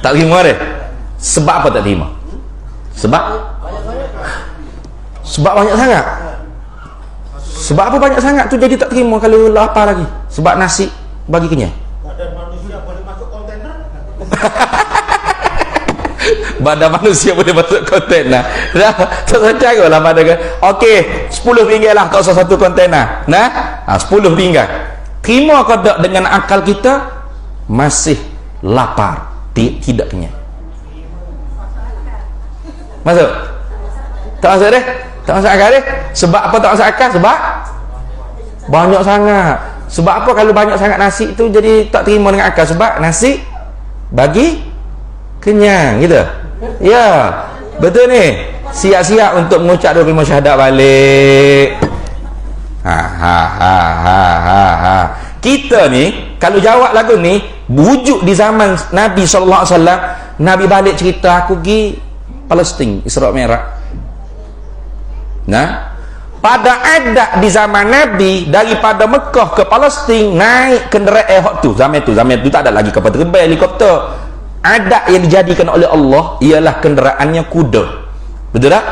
Tak terima dia. Sebab apa tak terima? Sebab banyak sangat. Sebab apa banyak sangat tu jadi tak terima kalau lapar lagi? Sebab nasi bagi kenyang. Badan manusia boleh masuk kontainer? Badan manusia boleh masuk kontainer. Tak saja lah badan. Okey, 10 pinggan lah, tak usah satu kontainer. 10 pinggan. Terima ke tak dengan akal kita masih lapar, tidak kenyang? Masuk? Tak masuk deh? Tak masuk akal deh? Sebab apa tak masuk akal? Sebab banyak sangat. Sebab apa kalau banyak sangat nasi tu jadi tak terima dengan akal? Sebab nasi bagi kenyang gitu. Ya, betul ni. Siap-siap untuk mengucap 25 syahadat balik. Kita ni kalau jawab lagu ni wujud di zaman Nabi SAW. Nabi balik cerita, aku pergi Palestin, Isra Mi'raj. Pada adat di zaman Nabi, daripada Mekah ke Palestin naik kenderaan zaman tu tak ada lagi kapal terbang, helikopter. Adat yang dijadikan oleh Allah ialah kenderaannya kuda. Betul tak?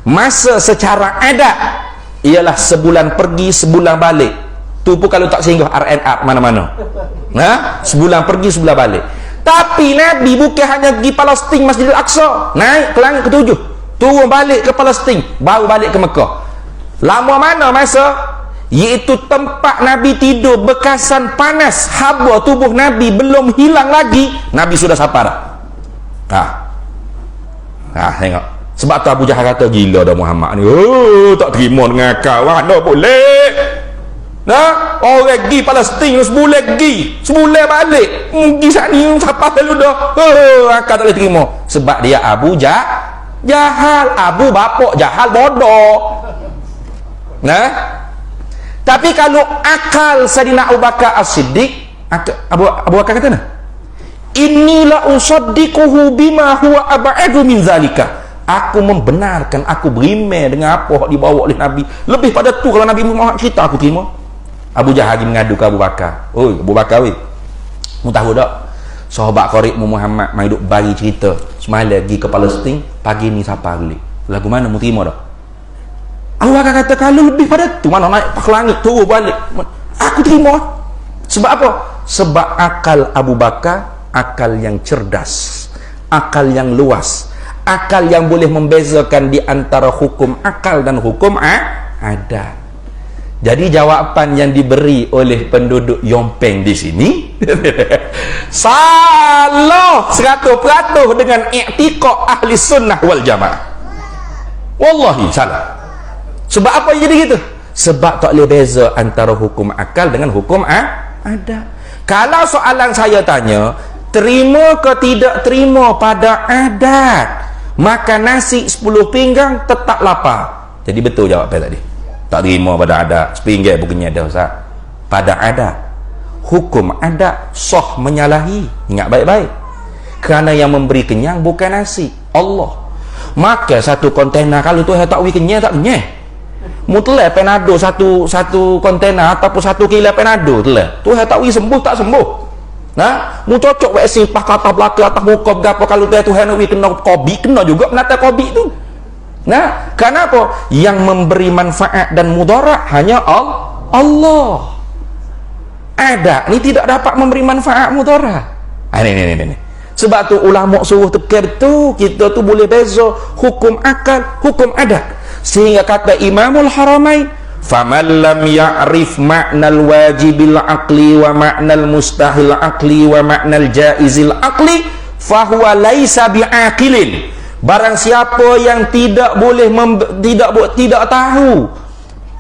Masa secara adat ialah sebulan pergi sebulan balik. Tu pun kalau tak singgah RNR mana-mana. Sebulan pergi sebulan balik. Tapi Nabi bukan hanya pergi Palestin, Masjidil Aqsa, naik ke langit ke-7, turun balik ke Palestin, baru balik ke Mekah. Lama mana masa? Iaitu tempat Nabi tidur bekasan panas, haba tubuh Nabi belum hilang lagi, Nabi sudah safar dah. Tengok. Sebab tu Abu Jahal kata, gila dah Muhammad ni. Tak terima dengan kau. Mana boleh? Orang pergi Palestin sebulan pergi, sebulan balik. Pergi sana siapa lalu dah. Akak tak boleh terima. Sebab dia Abu Jahal. Abu bapak Jahal bodoh. Tapi kalau akal Sayyidina Abu Bakar As-Siddiq, Abu Bakar kata nah, inilah usaddiquhu bima huwa ab'adu min zalika. Aku membenarkan, aku beriman dengan apa yang dibawa oleh Nabi. Lebih pada tu kalau Nabi Muhammad cerita aku terima. Abu Jahal mengadu ke Abu Bakar. Oi, Abu Bakar weh. Mu tahu tak? Sahabat qarib Muhammad mai duk bagi cerita. Semalam pergi ke Palestin, pagi ni siapa balik. Lagu mana mu terima tak? Abu Bakar kata kalau lebih pada tu mana naik ke langit turun balik. Aku terima. Sebab apa? Sebab akal Abu Bakar akal yang cerdas, akal yang luas, akal yang boleh membezakan di antara hukum akal dan hukum adat. Jadi jawapan yang diberi oleh penduduk Yompeng di sini salah 100% dengan i'tiqad ahli sunnah wal jamaah. Wallahi salah. Sebab apa jadi gitu? Sebab tak boleh beza antara hukum akal dengan hukum adat. Kalau soalan saya tanya, terima ke tidak terima pada adat, makan nasi 10 pinggang tetap lapar. Jadi betul jawapan tadi. Tak terima pada adat, sepinggan bukannya ada Ustaz. Pada adat, hukum adat sah menyalahi. Ingat baik-baik. Kerana yang memberi kenyang bukan nasi, Allah. Maka satu kontena kalau Tuhan tak beri kenyang, tak kenyang. Mutlak penado satu kontena ataupun 1 kilo penado telah. Tuhan tak beri sembuh, tak sembuh. Mu cocok vaksin pas kata belakang atas muka berapa kalau Tuhan nak beri kena COVID, kena juga menata COVID tu. Kenapa? Yang memberi manfaat dan mudarat hanya Allah. Adat ni tidak dapat memberi manfaat mudarat. Ini. Sebab tu ulama suruh tekan tu kita tu boleh beza hukum akal, hukum adat. Sehingga kata Imamul Haramain, faman lam ya'rif ma'nal wajibil aqli wa ma'nal mustahil aqli wa ma'nal jaizil aqli fahuwa laisa bi'aqilin. Barang siapa yang tidak boleh tidak tahu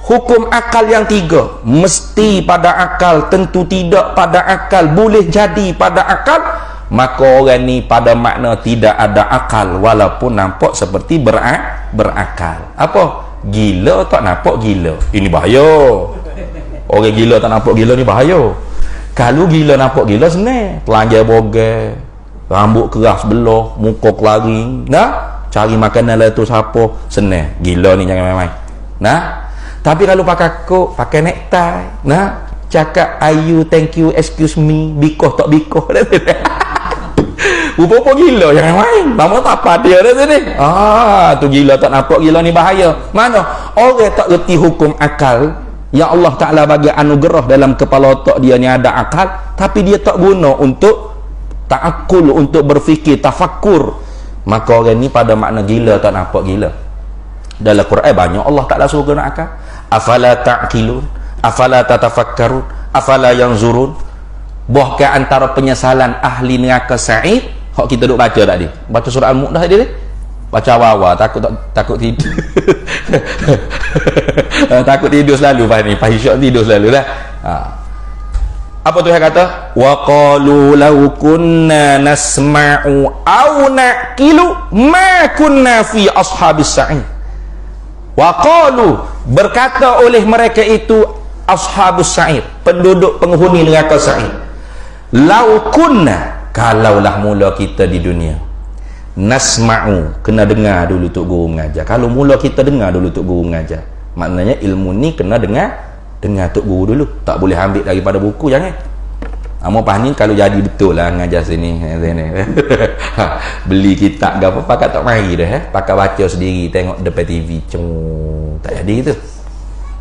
hukum akal yang tiga, mesti pada akal, tentu tidak pada akal, boleh jadi pada akal, maka orang ni pada makna tidak ada akal walaupun nampak seperti berakal. Apa? Gila tak nampak gila. Ini bahaya. Orang gila tak nampak gila ni bahaya. Kalau gila nampak gila senang, telanjang bogel, rambut keras belah, muka kelari, nah, cari makanan lah tu siapa, senang. Gila ni jangan main-main. Nah, tapi kalau pakai kok, pakai necktie, nah, cakap you, thank you, excuse me, bikoh tak bikoh. Rupa-rupa gila jangan main. Lama tak apa dia dah sini. Tu gila tak nampak gila ni bahaya. Mana? Orang tak reti hukum akal. Ya Allah Ta'ala bagi anugerah dalam kepala otak dia ni ada akal, tapi dia tak guna untuk ta'akul, untuk berfikir, tafakkur. Maka orang ni pada makna gila tak nampak gila. Dalam Quran banyak Allah Ta'ala suruh guna akal. Afala ta'qilun, afala tatafakkarun, afala yanzurun. Bahkan antara penyesalan ahli neraka sa'id, hak kita duk baca tadi, baca surah Al-Mu'dah tadi, baca awal takut tidur. Takut tidur selalu Pak Syok tidur selalu dah. Apa tu yang kata? Wa qalu law kunna nasma'u aw naqilu ma kunna fi ashabis sa'id. Wa qalu, berkata oleh mereka itu ashabus sa'id, penduduk penghuni neraka sa'id, law kunna, kalaulah mula kita di dunia, nasma'u, kena dengar dulu tok guru mengajar. Kalau mula kita dengar dulu tok guru mengajar, maknanya ilmu ni kena dengar tok guru dulu, tak boleh ambil daripada buku, jangan. Amo pahami kalau jadi betul lah mengajar sini. Beli kitab ke apa, pakai tak mari dah, pakai baca sendiri, tengok depan TV, tak jadi gitu.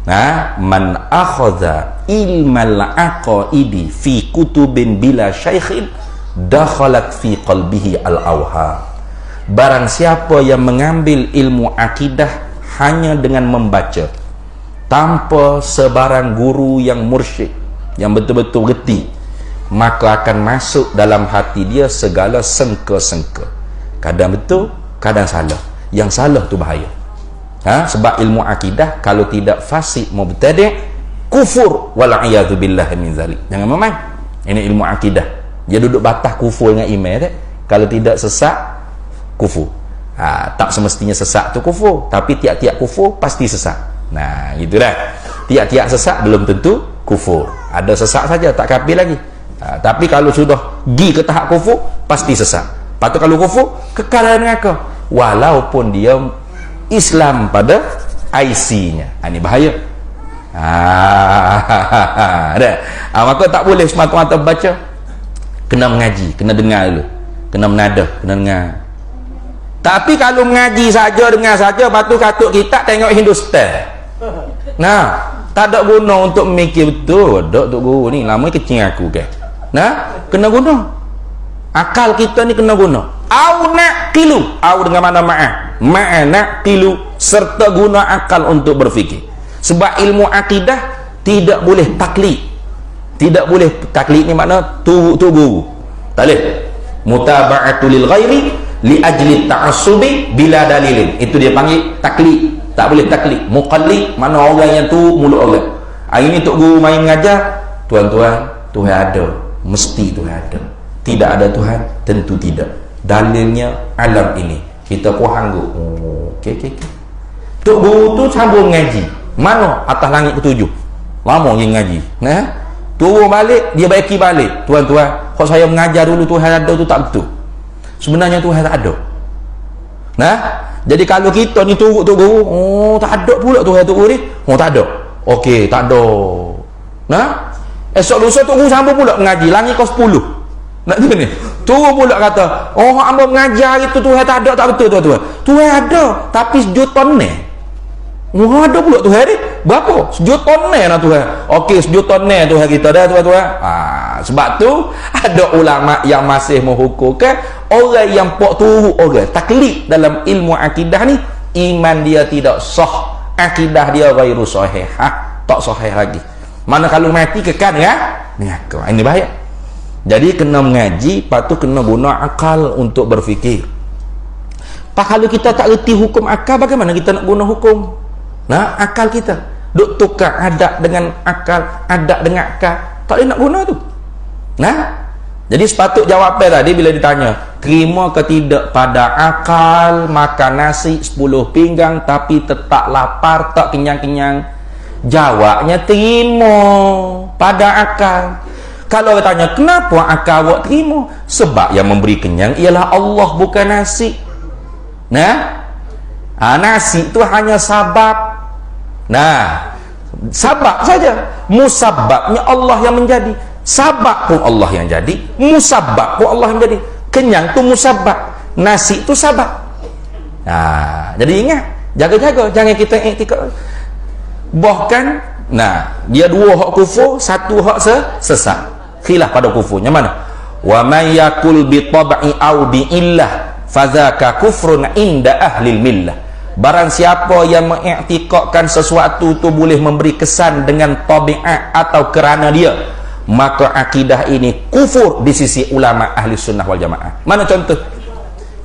Nah, man akhadha ilmal aqaidi fi kutubin bila syaikhin dakhalat fi qalbihi al-awha. Barang siapa yang mengambil ilmu akidah hanya dengan membaca, tanpa sebarang guru yang mursyid, yang betul-betul reti, maka akan masuk dalam hati dia segala sengka-sengka. Kadang betul, kadang salah. Yang salah tu bahaya. Sebab ilmu akidah kalau tidak fasik mubtadi' kufur wal'iyadzu billahi min zalik. Jangan main. Ini ilmu akidah. Dia duduk batas kufur dengan iman. Kalau tidak sesat, kufur. Tak semestinya sesat tu kufur, tapi tiap-tiap kufur pasti sesat. Nah, gitu dah. Tiap-tiap sesat belum tentu kufur. Ada sesat saja, tak kafir lagi. Tapi kalau sudah pergi ke tahap kufur, pasti sesat. Patut kalau kufur, kekal dalam neraka. Walaupun dia Islam pada IC-nya. Ini bahaya. Maka tak boleh semata-mata baca. Kena mengaji, kena dengar dulu. Kena menadah, kena dengar. Tapi kalau mengaji saja, dengar saja, patut katuk kita tengok Hindustan. Nah, tak ada guna untuk memikir betul. Dok guru ni lama kecil aku ke. Nah, kena guna. Akal kita ni kena guna. Au naqilu, au dengan mana ma'a naqilu, serta guna akal untuk berfikir. Sebab ilmu akidah tidak boleh taklid. Tidak boleh taklid ni makna tu guru. Tak boleh. Mutaba'atu lil ghairi li ajli ta'assubi bila dalilin. Itu dia panggil taklid. Tak boleh taklid. Muqallid mana orang yang tu mulut orang. Hari ni tok guru main mengajar, tuan-tuan, Tuhan ada. Mesti Tuhan ada. Tidak ada Tuhan, tentu tidak. Dalilnya alam ini. Kita pun hanggu. Okey. Tok guru tu sambung mengaji. Mana atas langit ketujuh? Lama dia mengaji. Nah, turun balik, dia baiki balik. Tuan-tuan, kalau saya mengajar dulu Tuhan ada tu tak betul. Sebenarnya Tuhan tak ada. Nah, jadi kalau kita ni turut tu guru, tak ada pula Tuhan tu guru ni. Tak ada. Okey, tak ada. Nah, esok lusa tu guru sambung pula mengaji, langit ke 10. Nak tu ni. Turun pula kata, hamba mengajar itu Tuhan tak ada, tak betul tuan-tuan. Tuhan ada, tapi sejuta ni. Ada pula Tuhan ni. Berapa? Sejuta ni lah Tuhan. Okey, sejuta ni Tuhan kita dah tuan-tuan. Sebab tu ada ulama yang masih menghukumkan orang yang pok turut orang taklid dalam ilmu akidah ni iman dia tidak sah, akidah dia ghairu sahihah, tak sahih lagi. Mana kalau mati kekal ya neraka. Ini bahaya. Jadi kena mengaji, lepas tu kena guna akal untuk berfikir. Pak, kalau kita tak reti hukum akal, bagaimana kita nak guna hukum? Nah, akal kita duk tukar adat dengan akal, adat dengan akal, tak boleh nak guna tu. Nah, jadi sepatut jawabnya tadi bila ditanya, terima ke tidak pada akal makan nasi 10 pinggang tapi tetap lapar, tak kenyang-kenyang? Jawabnya terima pada akal. Kalau ditanya kenapa akal awak terima? Sebab yang memberi kenyang ialah Allah, bukan nasi. Nah, nasi itu hanya sabab. Nah, sabab saja. Musababnya Allah yang menjadi. Sabab pun Allah yang jadi, musabab pun Allah yang jadi. Kenyang tu musabab, nasi tu sabab. Nah, jadi ingat, jaga-jaga jangan kita iktikad. Bahkan, nah, dia dua hak kufur, satu hak sesat. Khilaf pada kufurnya mana? Wa may yakul bi tab'i au bi illah fadzaka kufrun inda ahli millah. Barang siapa yang mengiktikadkan sesuatu tu boleh memberi kesan dengan tabiat atau kerana dia, maka akidah ini kufur di sisi ulama ahli sunnah wal jamaah. Mana contoh?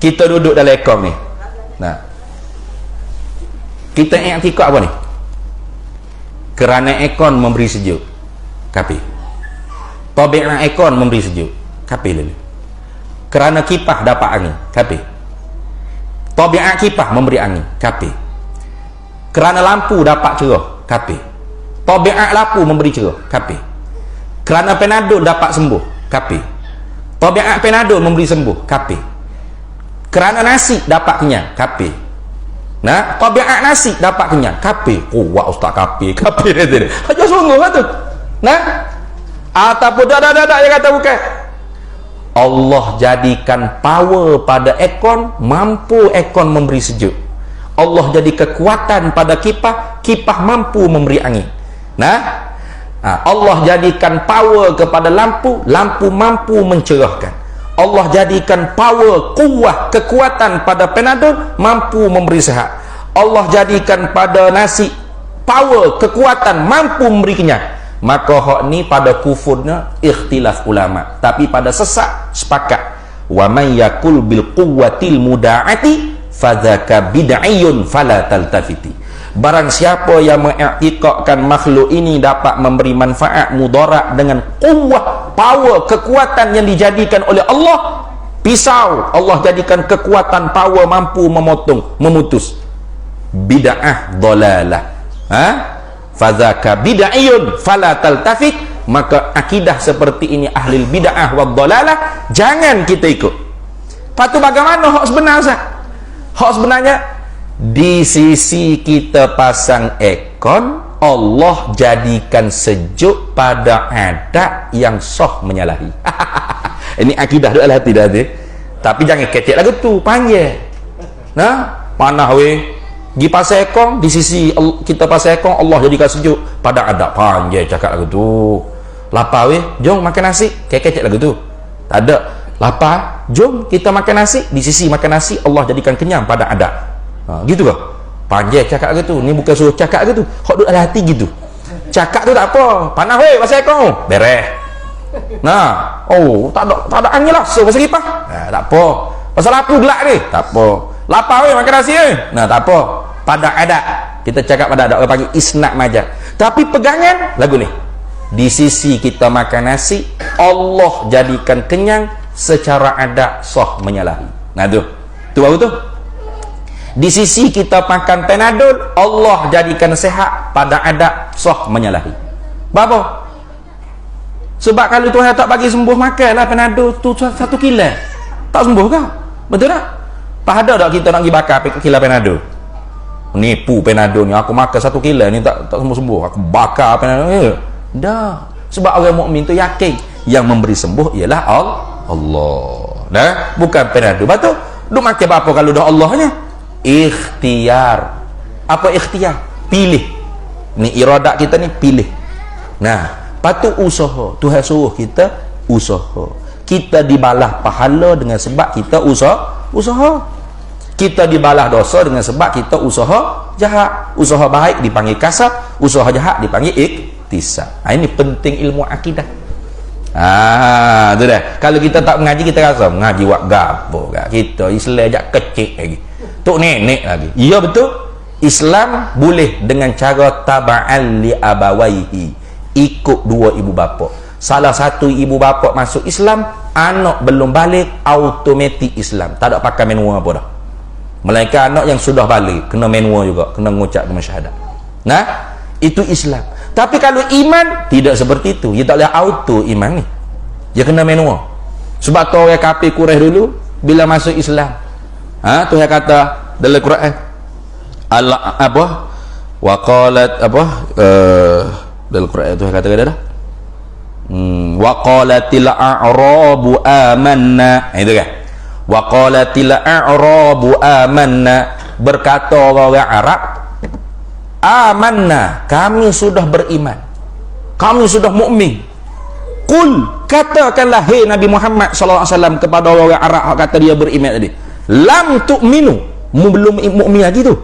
Kita duduk dalam ekor ni. Nah, kita iktikad apa ni? Kerana ekor memberi sejuk, kafir. Tabiat ekor memberi sejuk, kafir lagi. Kerana kipas dapat angin, kafir. Tabiat kipas memberi angin, kafir. Kerana lampu dapat cerah, kafir. Tabiat lampu memberi cerah, kafir. Kerana Panadol dapat sembuh, kafir. Tabiat Panadol memberi sembuh, kafir. Kerana nasi dapat kenyang, kafir. Nah, tabiat nasi dapat kenyang, kafir. Oh, wah ustaz kafir, kafir dia. Aja sungguh lah tu. Nah, ataupun dah dia kata bukan. Allah jadikan power pada aircon, mampu aircon memberi sejuk. Allah jadi kekuatan pada kipas, kipas mampu memberi angin. Nah, Allah jadikan power kepada lampu, lampu mampu mencerahkan. Allah jadikan power, kuah, kekuatan pada Panadol, mampu memberi sehat. Allah jadikan pada nasi power, kekuatan, mampu memberi kenyang. Maka hak ni pada kufurnya ikhtilaf ulama, tapi pada sesat sepakat. Wa may yakul bil quwwatil muda'ati fadzaka bid'iyun fala taltafiti. Barang siapa yang mengiktikadkan makhluk ini dapat memberi manfaat mudarat dengan kuwah, power, kekuatan yang dijadikan oleh Allah, pisau Allah jadikan kekuatan, power mampu memotong, memutus. Bid'ah dhalalah. Fadzaka bid'iyun fala taltafit. Maka akidah seperti ini ahli bid'ah wa dhalalah jangan kita ikut. Patu bagaimana hak sebenar Ustaz? Hak sebenarnya di sisi kita pasang aircon, Allah jadikan sejuk pada adat yang sah menyalahi. Ini akidah doa hati dah tu. Tapi jangan kecek lagu tu, panjang. Nah, panah weh. Gi pasang aircon, di sisi kita pasang aircon, Allah jadikan sejuk pada adat, panjang cakap lagu tu. Lapar weh, jom makan nasi, kecek lagu tu. Tak ada. Lapar, jom kita makan nasi, di sisi makan nasi Allah jadikan kenyang pada adat. Gitu ke? Panjang cakap ke tu. Ni bukan suruh cakap ke tu, hak duduk dalam hati gitu. Cakap tu tak apa, panah weh pasal kau beres. Nah, oh tak ada angin lah, so pasal kipas tak apa. Pasal lampu gelap ni tak apa. Lapar weh makan nasi nah tak apa. Pada adat kita cakap, pada adat orang panggil isnad majaz. Tapi pegangan lagu ni, di sisi kita makan nasi Allah jadikan kenyang, secara adat sah menyalahi. Nah tu baru tu. Di sisi kita makan Panadol, Allah jadikan sehat, pada adat sah menyalahi. Apa? Sebab kalau Tuhan tak bagi sembuh, makanlah Panadol tu 1 kilo. Tak sembuh kah? Betul tak? Pada tak kita nak pergi bakar kilo Panadol? Nipu Panadol ni, aku makan 1 kilo ni tak sembuh-sembuh. Aku bakar Panadol. Dah. Sebab orang mukmin tu yakin yang memberi sembuh ialah Allah. Nah, bukan Panadol. Betul? Duk makan apa kalau dah Allahnya? Ikhtiar. Apa ikhtiar? Pilih. Ni iradat kita ni pilih. Nah, patut usaha. Tuhan suruh kita usaha. Kita dibalas pahala dengan sebab kita usaha. Kita dibalas dosa dengan sebab kita usaha jahat. Usaha baik dipanggil kasab, usaha jahat dipanggil iktisab. Ini penting ilmu akidah. Tu dah. Kalau kita tak mengaji, kita rasa mengaji wak gapo gak. Kita Islam jak kecil lagi. Tok nenek lagi. Ya betul. Islam boleh dengan cara taba'an li abawaihi. Ikut dua ibu bapa. Salah satu ibu bapa masuk Islam, anak belum balik, automatik Islam. Tak ada pakai menua apa dah. Melainkan anak yang sudah balik kena menua juga, kena mengucap kena syahadat. Nah, itu Islam. Tapi kalau iman tidak seperti itu. Dia tak boleh auto iman ni. Dia kena menua. Sebab tu orang kafir Quraisy dulu bila masuk Islam. Tu yang kata dalam Quran Allah apa? Wa qalat apa? Dalam Quran tu yang kata dah. Wa qalatil a'rabu amanna. Itu kan? Wa qalatil a'rabu amanna, berkata orang Arab, amanna, kami sudah beriman, kami sudah mukmin. Qul, katakanlah hai Nabi Muhammad sallallahu alaihi wasallam kepada orang Arab kata dia beriman tadi, lam tu'minu, belum mukmin lagi tu,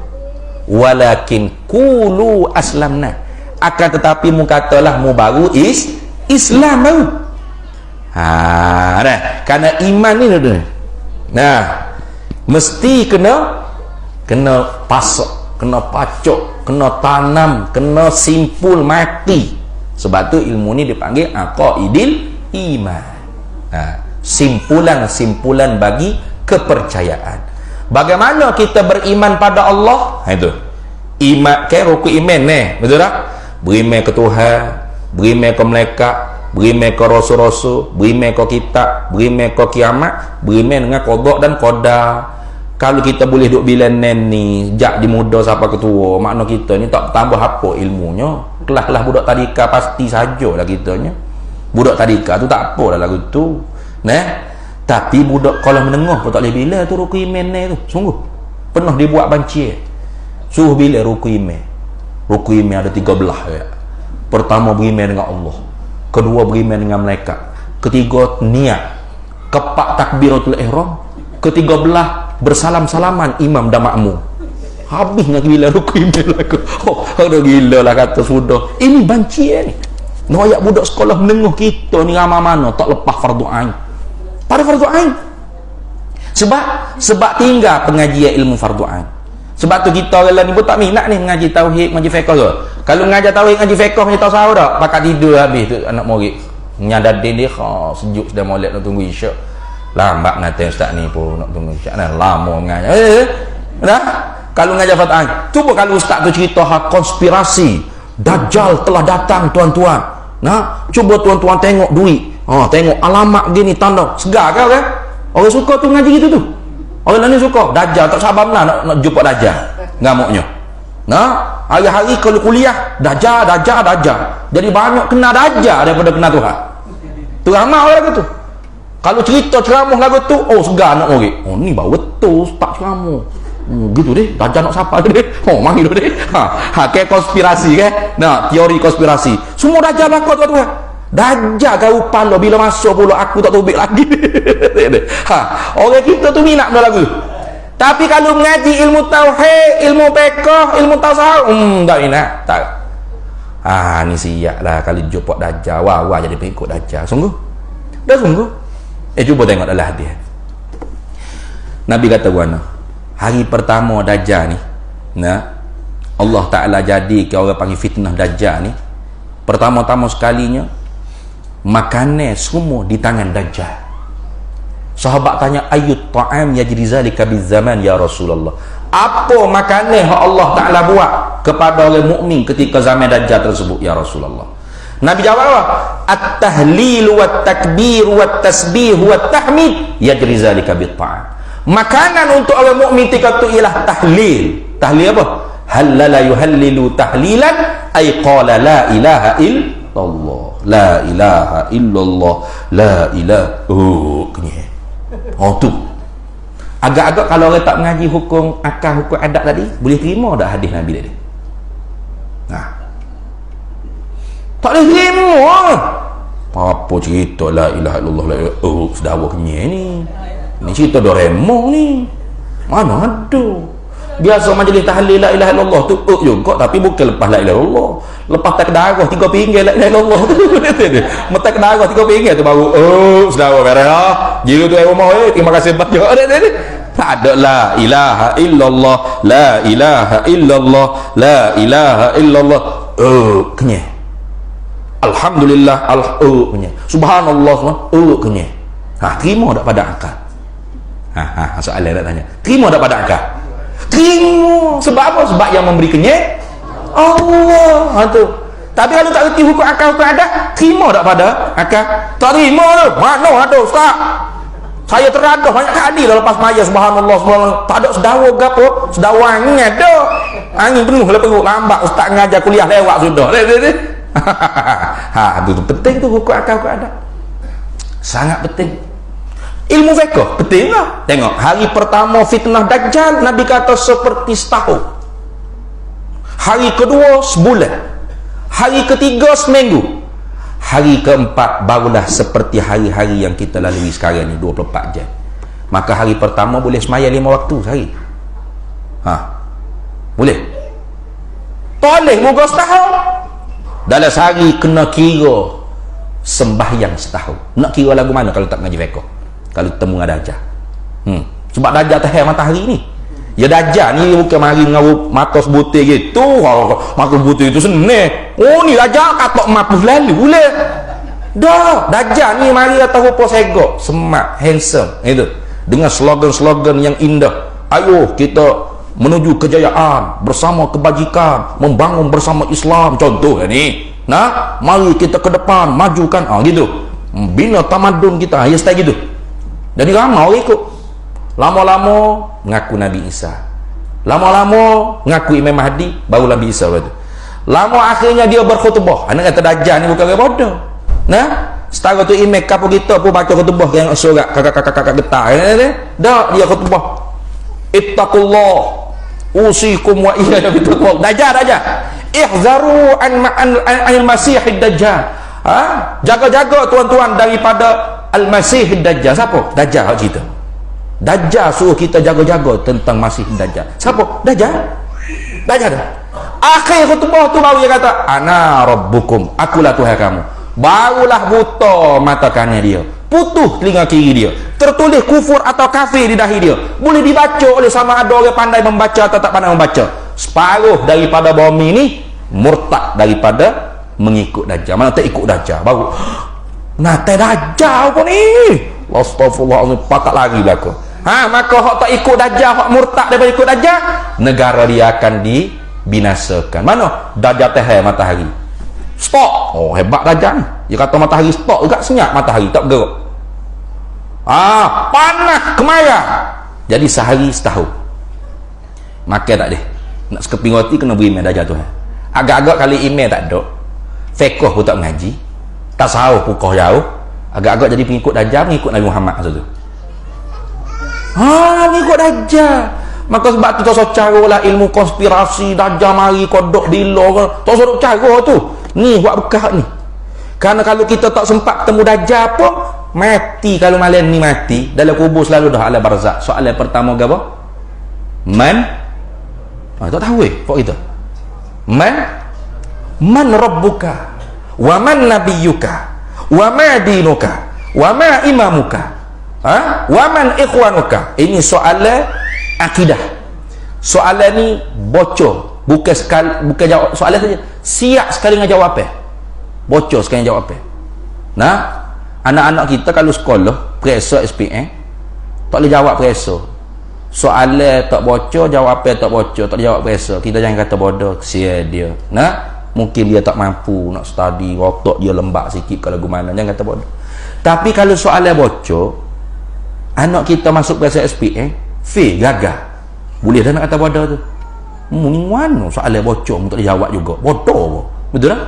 walakin qulu aslamna, akan tetapi mu katalah mu baru Islam baru. Dah, karena iman ni dah. Nah, mesti kena pasak, kena pacok, kena tanam, kena simpul mati. Sebab tu ilmu ni dipanggil aqaidil iman. Simpulan-simpulan bagi kepercayaan. Bagaimana kita beriman pada Allah? Itu. Iman ke rukun iman betul tak? Beriman ke Tuhan, beriman ke malaikat, beriman ke rasul-rasul, beriman ke kitab, beriman ke kiamat, beriman dengan qada dan qadar. Kalau kita boleh duk bilan ni jak di muda siapa ketua, makna kita ni tak tambah apa ilmunya. Kelas-kelas budak tadika pasti sajalah kitanya. Budak tadika tu tak apa dah lagu tu. Tapi budak kalau menengah pun tak boleh bila tu rukun iman ni tu. Sungguh pernah dibuat banci. Suruh bila rukun iman. Rukun iman ada 3 belah ya. Pertama beriman dengan Allah, kedua beriman dengan malaikat, ketiga niat, keempat takbiratul ihram, ketiga belah bersalam-salaman imam dan makmum. Habisnya gila rukun iman lagu. Ada gila lah kata sudah. Ini banci ni. Noyak budak sekolah menengah kita ni ramai mana tak lepas fardu ain. Pada fardu ain. Sebab tinggal pengajian ilmu fardu ain. Sebab tu kita orang ni pun tak minat ni mengaji tauhid, mengaji fiqh ke. Kalau mengajar tauhid, mengaji fiqh ni tahu sahur dak, pakat tidur habis tu anak murid. Nyadar dia sejuk sudah molek nak tunggu isyak. Lambat nanti ustaz ni pun nak tunggu isyak dah lama mengajar. Dah. Kalau mengajar Fatah, cuba kalau ustaz tu cerita hak konspirasi, Dajjal telah datang tuan-tuan. Cuba tuan-tuan tengok duit. Tengok alamat gini tanda. Segar ke orang? Orang suka tu mengaji gitu tu. Orang lain suka Dajjal, tak sabar nak jumpa Dajjal ngamuknya. Hari-hari kalau kuliah Dajjal. Jadi banyak kena Dajjal daripada kena Tuhan. Tu ramai orang tu. Kalau cerita ceramah lagu tu, segar nak murid. Ni baru betul tak ceramah. Gitu deh, Dajjal nak siapa deh. Mari deh. Kayak konspirasi kan. Teori konspirasi. Semua Dajjal bakal tuan-tuan. Dajjal kau pala bila masuk pula aku tak tubik lagi. Orang kita tu minat dah lagu. Tapi kalau mengaji ilmu tauhid, ilmu fiqh, ilmu tasawuf, tak minat. Tak. Ni siap lah kalau jumpa Dajjal. Wah jadi pengikut Dajjal. Sungguh? Dah sungguh. Cuba tengok dalam hadis. Nabi kata mana? Hari pertama Dajjal ni, Allah Ta'ala jadi ke orang panggil fitnah Dajjal ni. Pertama-tama sekalinya makanan semua di tangan Dajjal. Sahabat tanya, ayyut ta'am yajri zalika bizaman ya Rasulullah. Apa makanan yang Allah Ta'ala buat kepada orang mukmin ketika zaman Dajjal tersebut ya Rasulullah? Nabi jawab apa? At-tahlil wa takbir wa tasbih wa tahmid yajri zalika bit ta'am. Makanan untuk orang mukmin ketika itu ialah tahlil. Tahlil apa? Halala yuhallilu tahlilan ay qala la ilaha illallah. La ilaha illallah. La ilaha kenyai. Tu. Agak-agak kalau orang tak mengaji hukum akal, hukum adat tadi, boleh terima tak hadis Nabi tadi? Tak boleh terima. Apa cerita la ilaha illallah la ilaha sedawa kenyai ni. Ni cerita Doraemon ni. Mana ada. Biasa majlis tahlil la ilaha illallah tu juga, tapi bukan lepas la ilaha illallah. Lepas tak darah 3 pinggir la ilaha illallah tu. Metak darah 3 pinggir tu baru saudara beres. Jiru tu rumah terima kasih banyak. Tak ada la ilaha illallah, la ilaha illallah, la ilaha illallah. Kenyang. Alhamdulillah kenyang. Subhanallah kenyang. Terima tak pada akal? Soalan nak tanya. Terima tak pada akal? Terima. Sebab apa? Sebab yang memberi kenyang Allah. Tu. Tapi kalau tak reti hukum akal hukum adat, terima tak pada akal? Tak terima tu. Mana ada ustaz? Saya teradah banyak kali dah lepas maya subhanallah subhanallah. Tak ada sedawa gapo, sedawa angin ada. Angin penuh lah perut lambat ustaz ngajar kuliah lewat sudah. Itu penting tu hukum akal hukum adat. Sangat penting. Ilmu fiqh penting lah. Tengok hari pertama fitnah dajjal Nabi kata seperti setahun, hari kedua sebulan, hari ketiga seminggu, hari keempat barulah seperti hari-hari yang kita lalui sekarang ni 24 jam. Maka hari pertama boleh semaya 5 waktu sehari. Boleh. Boleh moga setahun. Dalam sehari kena kira sembahyang setahun. Nak kira lagu mana kalau tak mengaji fiqh? Kalau temu dengan dajjal. Sebab dajjal tahir matahari ni. Ya dajjal ni bukan mari dengan mata sebutir gitu. Mata sebutir itu senang. Oh ni dajjal katok mampus lalu boleh. Dah, dajjal ni mari atas rupa segak, semak, handsome itu. Dengan slogan-slogan yang indah. Ayo kita menuju kejayaan bersama kebajikan, membangun bersama Islam, contoh ni. Nah, mari kita ke depan majukan gitu. Bina tamadun kita, ya style gitu. Jadi ramai orang ikut. Lama-lama ngaku Nabi Isa, lama-lama ngaku Imam Mahdi, baru Nabi Isa betul. Lama akhirnya dia berkhutbah. Anak kata dajjal ni bukan orang bodoh. Nah, setara tu imam kapo kita pun baca khutbah yang surat kakak-kakak getar. Dah dia khutbah. Ittaqullah usikum wa iyaya bittaqwa. Dajjal. Ihzaru anil masihid dajjal. Jaga-jaga tuan-tuan daripada al-masihid dajjal. Siapa? Dajjal hak kita. Dajjal suruh kita jaga-jaga tentang Masih Dajjal. Siapa? Dajjal. Akhir khutbah tu baru dia kata, ana rabbukum, akulah Tuhan kamu. Barulah buta mata kanan dia, putus telinga kiri dia, tertulis kufur atau kafir di dahi dia. Boleh dibaca oleh sama ada orang pandai membaca atau tak pandai membaca. Separuh daripada bumi ni murtad daripada mengikut Dajjal. Mana tak ikut Dajjal baru nate Dajjal apa ni? Astagfirullahaladzim, pakat lagi belakang. Maka hak tak ikut Dajjal, hak murtad daripada ikut Dajjal, negara dia akan dibinasakan. Mana? Dajjal tahir matahari. Stop. Oh, hebat Dajjal ni. Dia kata matahari stop juga, senyap matahari tak bergerak. Panas kemarah. Jadi sehari setahun. Makan tak deh. Nak sekeping roti kena beri email Dajjal tu. Agak-agak kali email tak ada. Fiqh pun tak mengaji. Tasawuf pun kau jauh. Agak-agak jadi pengikut Dajjal, pengikut Nabi Muhammad masa tu. Pengikut Dajjal. Maka sebab tu tak cara lah ilmu konspirasi Dajjal mari kodok bila tak usah cara tu. Ni buat bekas ni. Karena kalau kita tak sempat ketemu Dajjal pun mati. Kalau malam ni mati dalam kubur selalu dah alam barzak. Soalan pertama apa? Man? Tak tahu kok kita. Man rabbuka? Wa man nabiyyuka? Wa ma dinuka? Wa ma imamuka? Wa man ikhwanuka? Ini soalan akidah. Soalan ni bocor, bukan jawab soalan saja. Siap sekali dengan jawapan. Bocor sekali jawapan. Nah, anak-anak kita kalau sekolah periksa SPM tak boleh jawab periksa. Soalan tak bocor, jawapan tak bocor, tak jawab periksa. Kita jangan kata bodoh, kesian dia. Nah, mungkin dia tak mampu nak study, otak dia lembab sikit kalau gimana, jangan kata bodoh. Tapi kalau soalan bocor, anak kita masuk periksa SPM fail, gagal, boleh dah nak kata bodoh tu. Mana soalan bocor tak dijawab juga, bodoh, betul tak?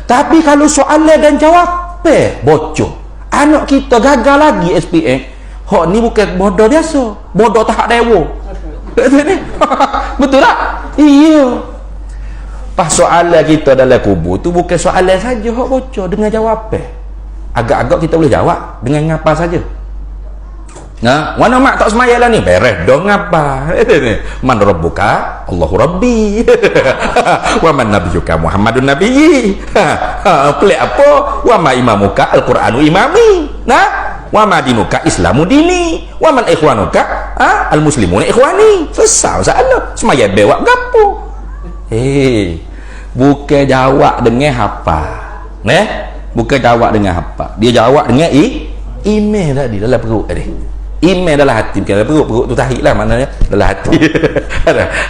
Tapi kalau soalan dan jawapan bocor, anak kita gagal lagi SPM, hak ni bukan bodoh biasa, bodoh tahap dewa. Betul tak? Iya. Pas soalan kita dalam kubur tu bukan soalan saja hak bocor, dengan jawapan agak-agak kita boleh jawab dengan ngapa saja. Nah, mana mak tak semaya lah ni? Beres dong apa? Man rabbuka? Allahu rabbi. Wa man nabiyuka? Muhammadun nabiyyi. Pelik apa? Wa ma imamuka? Al-Qur'anu imami. Nah, wa ma dinuka? Islamu dini. Wa man ikhwanuka? Al-muslimuna ikhwani. Selesai masalah. Semaya bewak gapo? Bukan jawab dengan apa? Bukan jawab dengan apa? Dia jawab dengan email tadi dalam perut tadi. Email dalam hati, bukan dalam perut tu tahik lah maknanya dalam hati.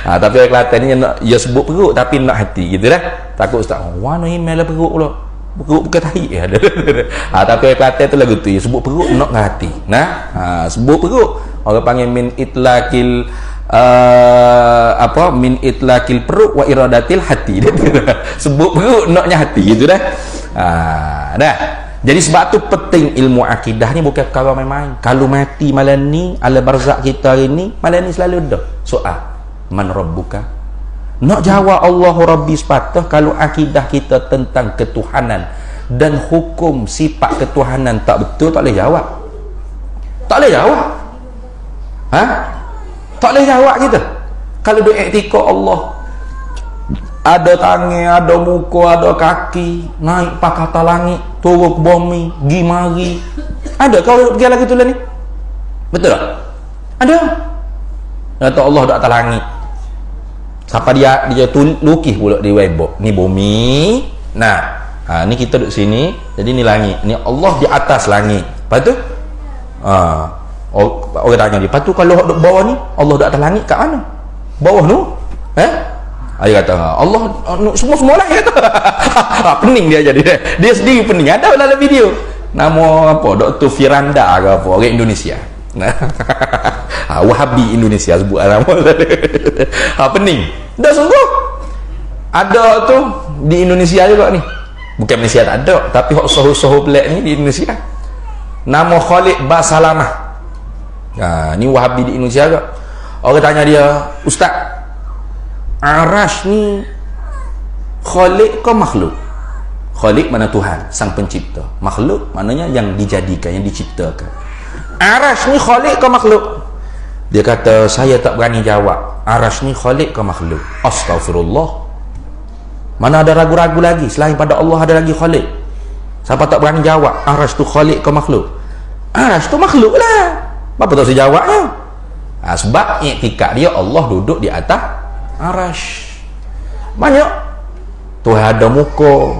Tapi orang Kelantan ni nak, dia sebut perut tapi nak hati gitu dah. Takut ustaz, mana email dalam perut pula, perut bukan tahik ya. Tapi orang Kelantan tu lagu tu, dia sebut perut nak dengan hati. Sebut perut, orang panggil min itlaqil min itlaqil perut wa iradatil hati. Sebut perut naknya hati gitu dah. Dah. Jadi sebab tu penting ilmu akidah ni bukan perkara main-main. Kalau mati malam ni, ala barzak kita hari ni, malam ni selalu ada soal. Man rabbuka? Nak jawab Allahu Rabbi sepatah kalau akidah kita tentang ketuhanan dan hukum sifat ketuhanan tak betul, tak boleh jawab. Tak boleh jawab. Tak boleh jawab kita. Kalau dia iktikad Allah, ada tangan, ada muka, ada kaki, naik pakata langit, turun ke bumi, pergi mari. Ada kau pergi lagi tu lah ni? Betul tak? Ada. Kata Allah dak atas langit. Siapa dia lukis pula di webbox. Ni bumi. Nah, ni kita duduk sini, jadi ni langit. Ni Allah di atas langit. Lepas tu orang tanya dia, lepas tu kalau duduk bawah ni, Allah dak atas langit kat mana? Bawah tu? Dia kata Allah semua lah kata. Pening dia jadi. Dia sendiri pening. Ada dalam video. Nama apa? Dr. Firanda ke apa? Orang Indonesia. Wahabi Indonesia sebut nama. Pening. Dah sungguh. Ada tu di Indonesia juga ni. Bukan Malaysia tak ada, tapi hak soho-soho pelik ni di Indonesia. Nama Khalid Basalamah. Ni Wahabi di Indonesia juga. Orang tanya dia, Ustaz, Arash ni Khalik ke makhluk? Khalik mana Tuhan, sang pencipta. Makhluk maknanya yang dijadikan, yang diciptakan. Arash ni Khalik ke makhluk? Dia kata, saya tak berani jawab. Arash ni Khalik ke makhluk? Astaghfirullah. Mana ada ragu-ragu lagi? Selain pada Allah ada lagi Khalik. Siapa tak berani jawab Arash tu Khalik ke makhluk? Arash tu makhluk lah. Apa tak saya jawabnya? Sebab iktikad dia Allah duduk di atas Arash. Banyak Tuhan ada muka,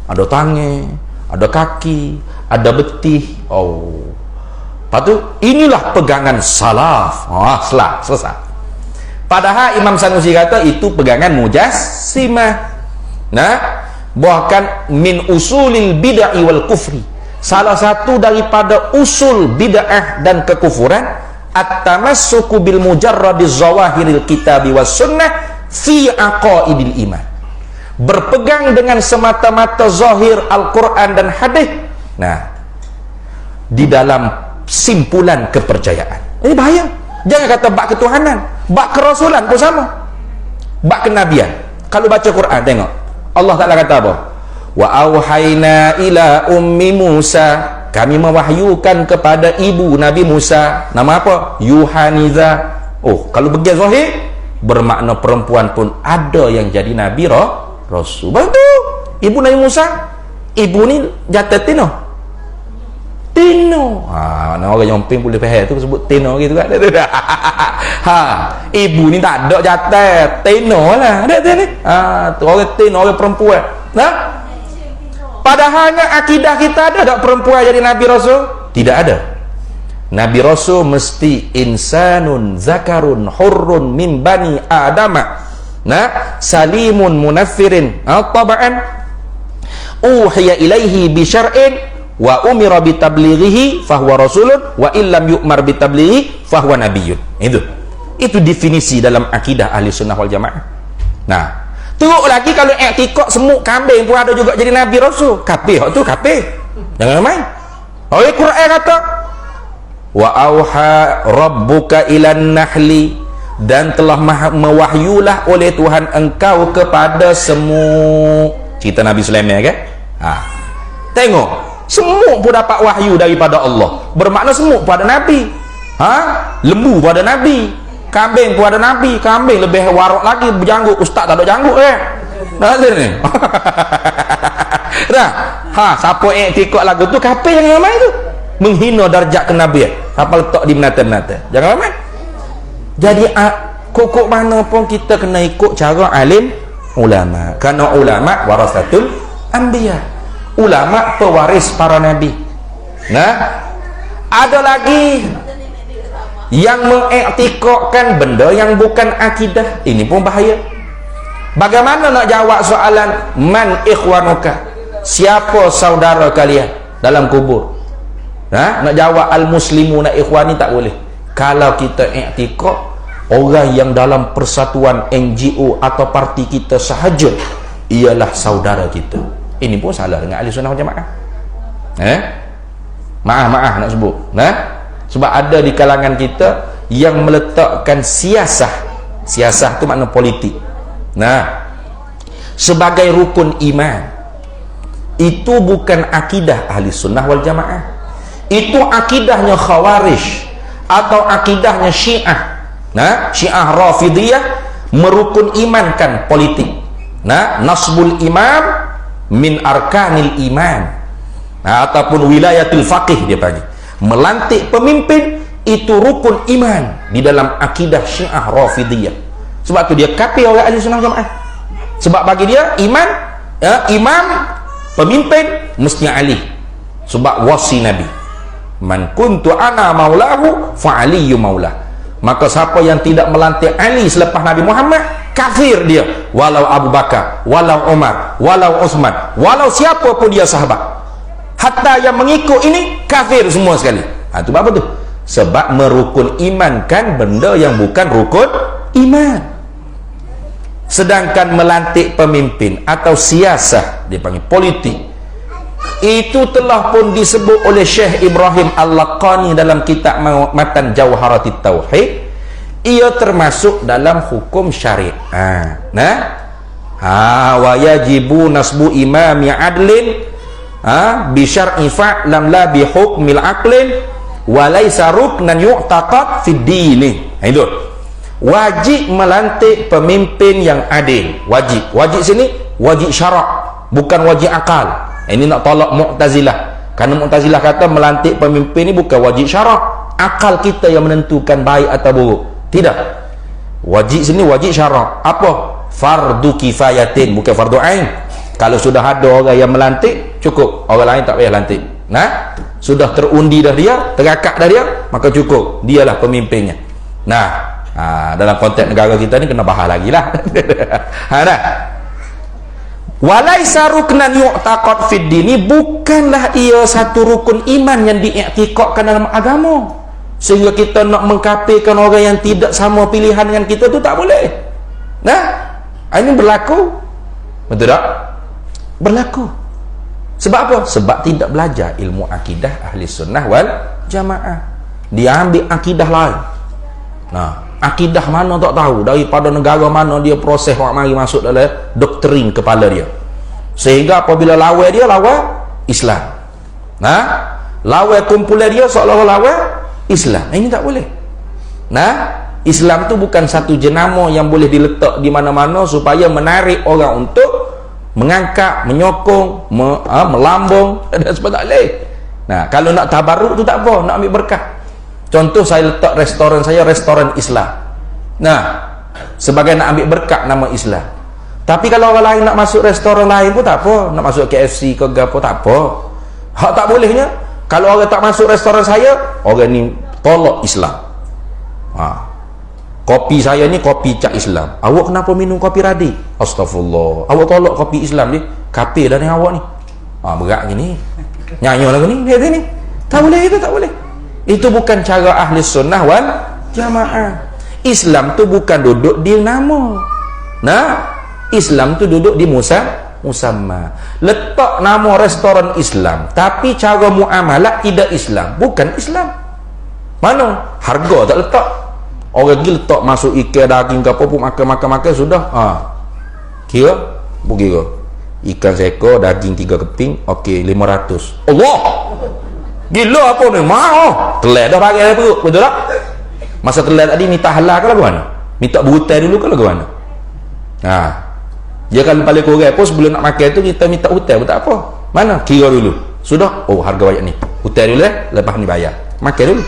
ada tangan, ada kaki, ada betih. Lepas tu inilah pegangan salaf. Selesai. Padahal Imam Sanusi kata itu pegangan mujassimah. Bahkan min usulil bid'ah wal kufri, salah satu daripada usul bid'ah dan kekufuran, at-tamassuku bil mujarradiz zawahiril kitabi was sunnah fi aqaidil iman. Berpegang dengan semata-mata zahir Al-Quran dan hadis. Di dalam simpulan kepercayaan. Ini bahaya. Jangan kata bak ketuhanan, bak kerasulan pun sama. Bak kenabian. Kalau baca Quran tengok. Allah Taala kata apa? Wa auhayna ila ummi Musa, kami mewahyukan kepada ibu Nabi Musa. Nama apa? Yuhaniza. Kalau bagian zahir bermakna perempuan pun ada yang jadi Nabi Rasul. Bantu ibu Nabi Musa. Ibu ni jatuh Tino. Nama orang Yomping boleh faham tu sebut Tino gitu kan. Ibu ni tak ada jatuh Tino lah. Ada ni. Tu orang Tino, orang perempuan. Padahalnya akidah kita ada tak perempuan jadi Nabi Rasul? Tidak ada. Nabi Rasul mesti insanun zakarun hurrun min bani adama. Salimun munaffirin taba'an uhiya ilaihi bi syar'in wa umira bi tablighihi fahuwa rasulun wa illam yu'mar bi tablighi fahuwa nabiyyun. Itu definisi dalam akidah ahli sunnah wal jamaah. Teruk lagi kalau i'tikad semut kambing pun ada juga jadi Nabi Rasul. Kafir tu kafir. Jangan main. Oleh Quran kata wa auha rabbuka ilan nahli, dan telah mewahyulah oleh Tuhan engkau kepada semut. Cerita Nabi Sulaiman kan? Tengok, semut pun dapat wahyu daripada Allah. Bermakna semut pada Nabi. Lembu pada Nabi, kambing pada Nabi, kambing lebih warok lagi berjanggut, ustaz tak ada janggut nah ni nah siapa yang ikut lagu tu kafir, jangan ramai tu, menghina darjat kenabian, siapa letak di menata-menata, jangan ramai. Jadi kok mana pun kita kena ikut cara alim ulama, kerana ulama warasatul anbiya, ulama pewaris para nabi. Nah, ada lagi yang mengiktikadkan benda yang bukan akidah, ini pun bahaya. Bagaimana nak jawab soalan man ikhwanuka, siapa saudara kalian dalam kubur? Nak jawab al muslimuna ikhwani tak boleh. Kalau kita iktikad orang yang dalam persatuan NGO atau parti kita sahaja ialah saudara kita, ini pun salah dengan ahli sunnah wal jamaah. Maaf nak sebut, sebab ada di kalangan kita yang meletakkan siasah tu makna politik, sebagai rukun iman. Itu bukan akidah ahli sunnah wal jamaah, itu akidahnya khawarij atau akidahnya syiah. Syiah rafidiyah merukun imankan politik. Nasbul imam min arkanil iman, ataupun wilayatul faqih dia panggil, melantik pemimpin itu rukun iman di dalam akidah syiah rafidiyah. Sebab tu dia kafir orang ahli sunnah jamaah, sebab bagi dia iman, imam pemimpin mesti Ali, sebab wasi Nabi, man kuntu ana maulahu fa aliyu maulah. Maka siapa yang tidak melantik Ali selepas Nabi Muhammad, kafir dia, walau Abu Bakar, walau Umar, walau Uthman, walau siapa pun dia sahabat. Hatta yang mengikut ini kafir semua sekali. Itu apa tu? Sebab merukun imankan benda yang bukan rukun iman. Sedangkan melantik pemimpin atau siasah, dia panggil politik, itu telah pun disebut oleh Syekh Ibrahim Al-Laqani dalam kitab Matan Jawharatit Tauhid. Ia termasuk dalam hukum syariat. Wa yajibu nasbu imami adlin bi syar'i fa'lam la bi hukmil aqlin wa laysa ruknan yu'taqad fid dini. Itu wajib melantik pemimpin yang adil. Wajib sini wajib syarak, bukan wajib akal. Ini nak tolak Mu'tazilah, kerana Mu'tazilah kata melantik pemimpin ini bukan wajib syarak, akal kita yang menentukan baik atau buruk. Tidak, wajib sini wajib syarak. Apa? Fardu kifayatin, bukan fardu ain. Kalau sudah ada orang yang melantik, cukup, orang lain tak payah lantik. Sudah terundi dah dia, terakak dah dia, maka cukup, dialah pemimpinnya. Dalam konteks negara kita ni kena bahas lagi lah. Walaisa ruknan yu'taqad fid dini, bukanlah ia satu rukun iman yang diiktikadkan dalam agama, sehingga kita nak mengkafirkan orang yang tidak sama pilihan dengan kita tu tak boleh. Ini berlaku, betul tak? Berlaku. Sebab apa? Sebab tidak belajar ilmu akidah ahli sunnah wal jamaah. Dia ambil akidah lain. Akidah mana tak tahu, daripada negara mana dia proses orang mari masuk dalam doktrin kepala dia, sehingga apabila lawan dia lawan Islam, lawan kumpulan dia seolah-olah lawan Islam. Ini tak boleh. Islam tu bukan satu jenama yang boleh diletak di mana-mana supaya menarik orang untuk mengangkat, menyokong, melambung dan sebagainya. Kalau nak tabarruk tu tak apa, nak ambil berkah. Contoh, saya letak restoran saya, restoran Islam. Sebagai nak ambil berkat nama Islam. Tapi kalau orang lain nak masuk restoran lain pun tak apa, nak masuk KFC ke apa tak apa. Hak tak bolehnya, kalau orang tak masuk restoran saya, orang ni tolak Islam. Kopi saya ni kopi cap Islam. Awak kenapa minum kopi radik? Astagfirullah. Awak tolak kopi Islam ni, kafir dah ni awak ni. Berat gini. Nyanyi lagu ni, dia ni. Tak boleh, itu tak boleh. Itu bukan cara ahli sunnah wal jamaah. Islam tu bukan duduk di nama. Islam tu duduk di musamma. Letak nama restoran Islam, tapi cara muamalah tidak Islam, bukan Islam. Mana? Harga tak letak. Orang pergi letak masuk ikan daging ke apa pun, makan sudah. Kira? Kira. Ikan seekor, daging 3 keping, okey 500. Allah! Gila apa ni? Mau. Telat dah bagi perut. Betul tak? Masa telat tadi minta halal ke lagu mana? Minta berhutang dulu ke lagu mana? Dia kalau paling kurang pun sebelum nak makan tu kita minta hutang pun tak apa. Mana? Kira dulu. Sudah? Oh, harga banyak ni. Hutang dulu lepas ni bayar. Makan dulu.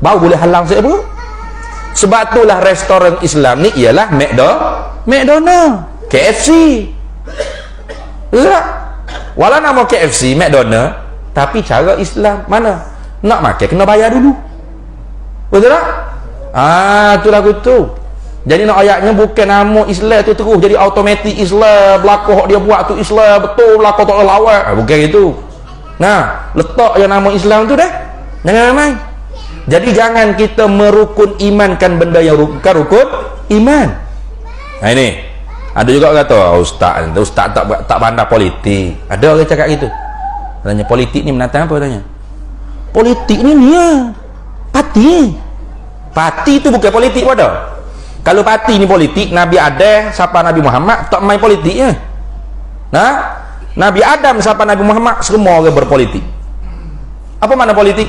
Baru boleh halang saya perut. Sebab itulah restoran Islam ni ialah McDonald, KFC. Tak? Walau nama KFC, McDonald, tapi cara Islam mana? Nak makan kena bayar dulu. Betul tak? Itulah tu. Jadi nak ayatnya bukan nama Islam tu terus jadi automatik Islam, belakang dia buat tu Islam, betul belakang tak lawak. Bukan gitu. Nah, letak yang nama Islam tu dah. Jangan main. Jadi jangan kita merukun imankan benda yang bukan rukun iman. Nah ini. Ada juga orang kata, ustaz tak pandai politik. Ada orang cakap gitu. Tanya politik ni menatang apa tanya? Politik ni ya. Parti. Parti tu bukan politik pada. Kalau parti ni politik, Nabi Adam siapa Nabi Muhammad tak main politiknya. Nah, Nabi Adam siapa Nabi Muhammad semua orang berpolitik. Apa makna politik?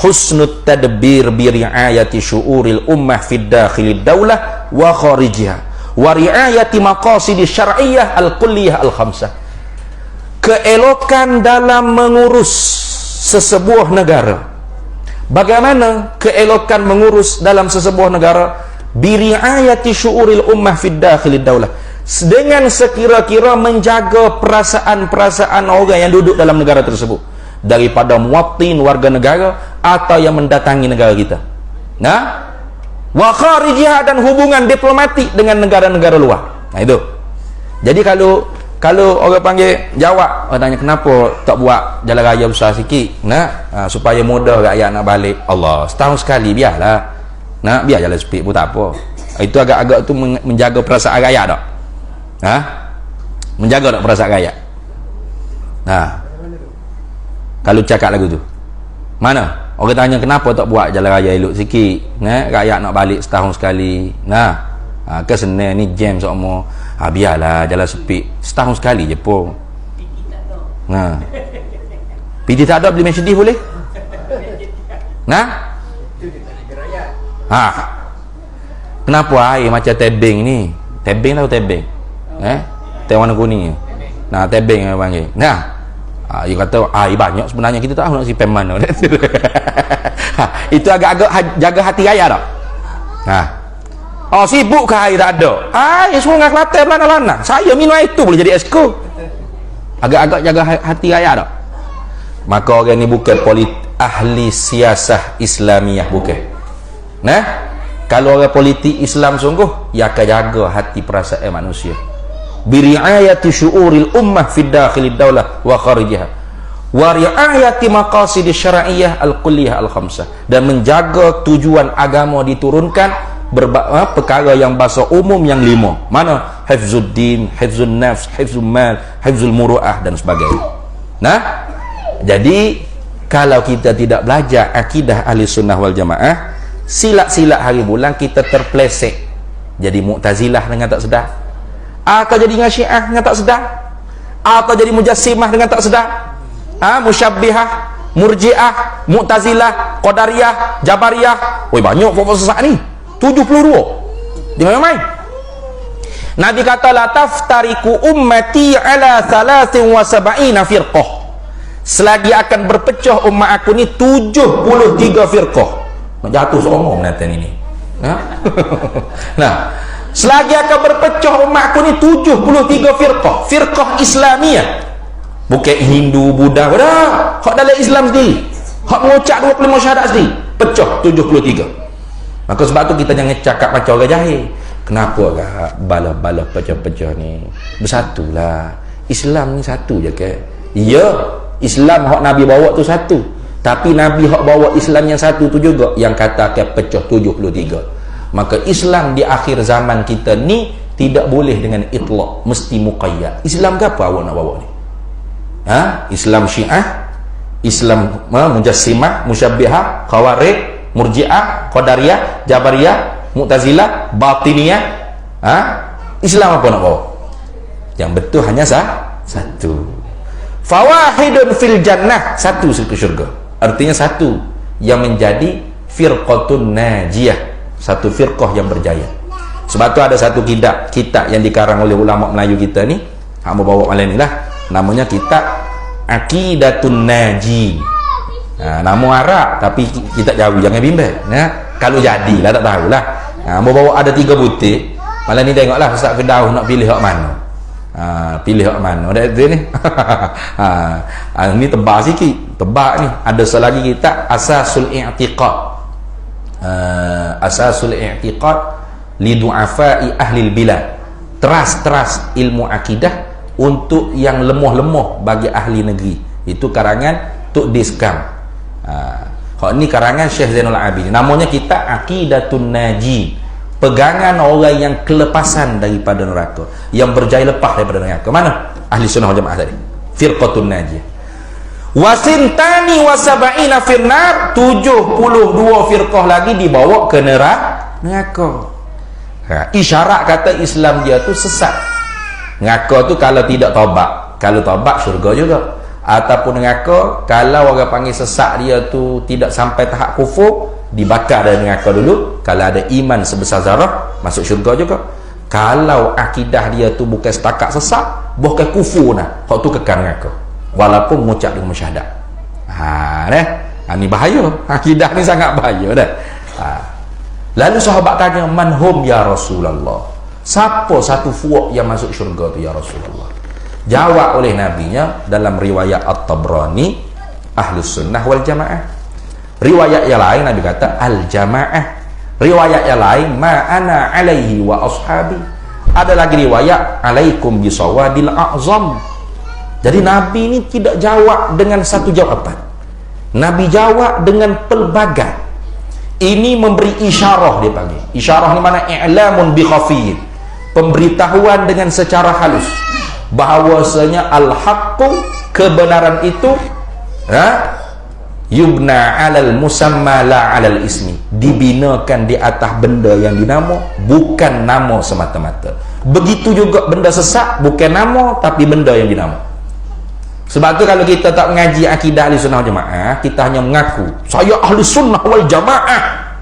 Husnut tadbir bi riayati syu'uril ummah fid dakhilid daulah wa kharijiha wa riayati maqasid syar'iyyah al-kulliyah al-khamsah. Keelokan dalam mengurus sesebuah negara. Bagaimana keelokan mengurus dalam sesebuah negara? Bi riayati syu'uril ummah fid dakhilid daulah, dengan sekira-kira menjaga perasaan-perasaan orang yang duduk dalam negara tersebut, daripada muwatin warga negara atau yang mendatangi negara kita. Nah, wa kharijiyah, dan hubungan diplomatik dengan negara-negara luar. Nah itu. Jadi kalau orang panggil jawab, orang tanya kenapa tak buat jalan raya besar sikit, supaya mudah rakyat nak balik. Allah, setahun sekali biarlah. Biar jalan sepik pun tak apa. Itu agak-agak tu menjaga perasaan rakyat tak? Menjaga tak perasaan rakyat? Kalau cakap lagu tu mana? Orang tanya kenapa tak buat jalan raya elok sikit, rakyat nak balik setahun sekali. Kesenang ni jam semua. Biarlah jalan sepik setahun sekali je pun. PT tak ada beli Mercedes boleh? Kenapa air macam tebing ni? Tebing tahu tebing? Teh warna kuning. Tebing yang panggil. Dia kata air banyak sebenarnya, kita tak tahu nak simpan mana. Itu agak-agak jaga hati raya tak? Sibuk ke air tak ada? Air Sungai Kelantan belana-lana. Saya minum air tu boleh jadi esko. Agak-agak jaga hati raya tak? Maka orang ni bukan ahli siasah Islamiyah, bukan. Kalau orang politik Islam sungguh, ia akan jaga hati perasaan manusia. Biriayati syu'uril ummah fid dakhilid daulah wa kharijiha wa riayati maqasid syar'iyyah al-kulliyah al-khamsah, dan menjaga tujuan agama diturunkan perkara yang bahasa umum yang 5. Mana? Hifzuddin, hifzun nafs, hifzul mal, hifzul muru'ah dan sebagainya. Jadi kalau kita tidak belajar akidah ahli sunnah wal jamaah, silat-silat hari bulan kita terpleset jadi Mu'tazilah dengan tak sedar, atau jadi dengan Syiah dengan tak sedar, atau jadi Mujassimah dengan tak sedar, Musyabbihah, Murji'ah, Mu'tazilah, Qadariyah, Jabariyah. Banyak pokok sesat ni, 72 di mana main. Nabi kata la taftariku ummati ala 73 firqah, selagi akan berpecah umat aku ni 73 firqah. Nak jatuh seorang menatan ini. Selagi akan berpecah umat aku ni 73 firqah Islamiyah. Bukan Hindu, Buddha, hak dalam Islam sendiri, hak mengucap 25 syahadat sendiri, pecah 73. Maka sebab tu kita jangan cakap macam orang jahil. Kenapa agak balah-balah pecah-pecah ni? Bersatulah. Islam ni satu je ke? Ya, Islam hak Nabi bawa tu satu. Tapi Nabi hak bawa Islam yang satu tu juga yang katakan pecah 73. Maka Islam di akhir zaman kita ni tidak boleh dengan itlaq, mesti muqayyad. Islam ke apa awak nak bawa ni? Islam Syiah, Islam Mujassimah, Musyabbihah, Khawarij, Murji'ah, Qadariyah, Jabariyah, Mu'tazilah, Batiniyah. Islam apa nak bawa? Yang betul hanya satu. Fawahidun fil jannah, satu ke syurga. artinya satu yang menjadi firqatun najiyah, satu firqah yang berjaya. Sebab tu ada satu kitab yang dikarang oleh ulama Melayu kita ni, hak bawa malam ni lah, namanya kitab Aqidatun Naji. Nama Arab tapi kita jauh, jangan bimbang ya. Kalau jadilah tak tahulah. Bawa ada 3 butir. Malam ni tengoklah Ustaz Firdaus nak pilih hak mana. Pilih hak mana dah tu ni. Ni tebak sikit, tebak ni. Ada selagi kita Asasul I'tiqad. Asasul I'tiqad li du'afai ahli bilad. Teras ilmu akidah untuk yang lemah-lemah bagi ahli negeri. Itu karangan Tok Diskam. Hak ni karangan Syekh Zainul Abidin. Namanya kitab Aqidatun Naji. Pegangan orang yang kelepasan daripada neraka, yang berjaya lepas daripada neraka. Mana? Ahli sunnah wal jamaah tadi. Firqatun Najiyah. Wasintani wasaba'ina firnar, 72 firqah lagi dibawa ke neraka. Isyarat kata Islam dia tu sesat. Neraka tu kalau tidak taubat, kalau taubat syurga juga. Ataupun neraka kalau orang panggil sesat dia tu tidak sampai tahap kufur, dibakar dari neraka dulu. Kalau ada iman sebesar zarah, masuk syurga juga. Kalau akidah dia tu bukan setakat sesat, bukan kufur nah, hak tu kekal neraka walaupun mengucap dengan syahadat. Ni bahaya, akidah ni sangat bahaya dah. Lalu sahabat tanya, manhum ya Rasulullah, siapa satu fuak yang masuk syurga tu ya Rasulullah? Jawab oleh nabinya dalam riwayat At-Tabrani, Ahlus Sunnah wal Jamaah. Riwayat yang lain Nabi kata Al-Jamaah. Riwayat yang lain ma ana alaihi wa ashabi. Ada lagi riwayat alaikum bisawadil a'zam. Jadi Nabi ni tidak jawab dengan satu jawapan. Nabi jawab dengan pelbagai. Ini memberi isyarah, dia panggil. Isyarah ni mana? I'lamun bi khafiyin. Pemberitahuan dengan secara halus bahawasanya al-haqqu, kebenaran itu yubna alal musamma la alal ismi, dibinakan di atas benda yang dinamo, bukan nama semata-mata. Begitu juga benda sesat, bukan nama tapi benda yang dinamo. Sebab tu kalau kita tak mengaji akidah ahli sunnah wal jamaah, kita hanya mengaku saya ahli sunnah wal jamaah,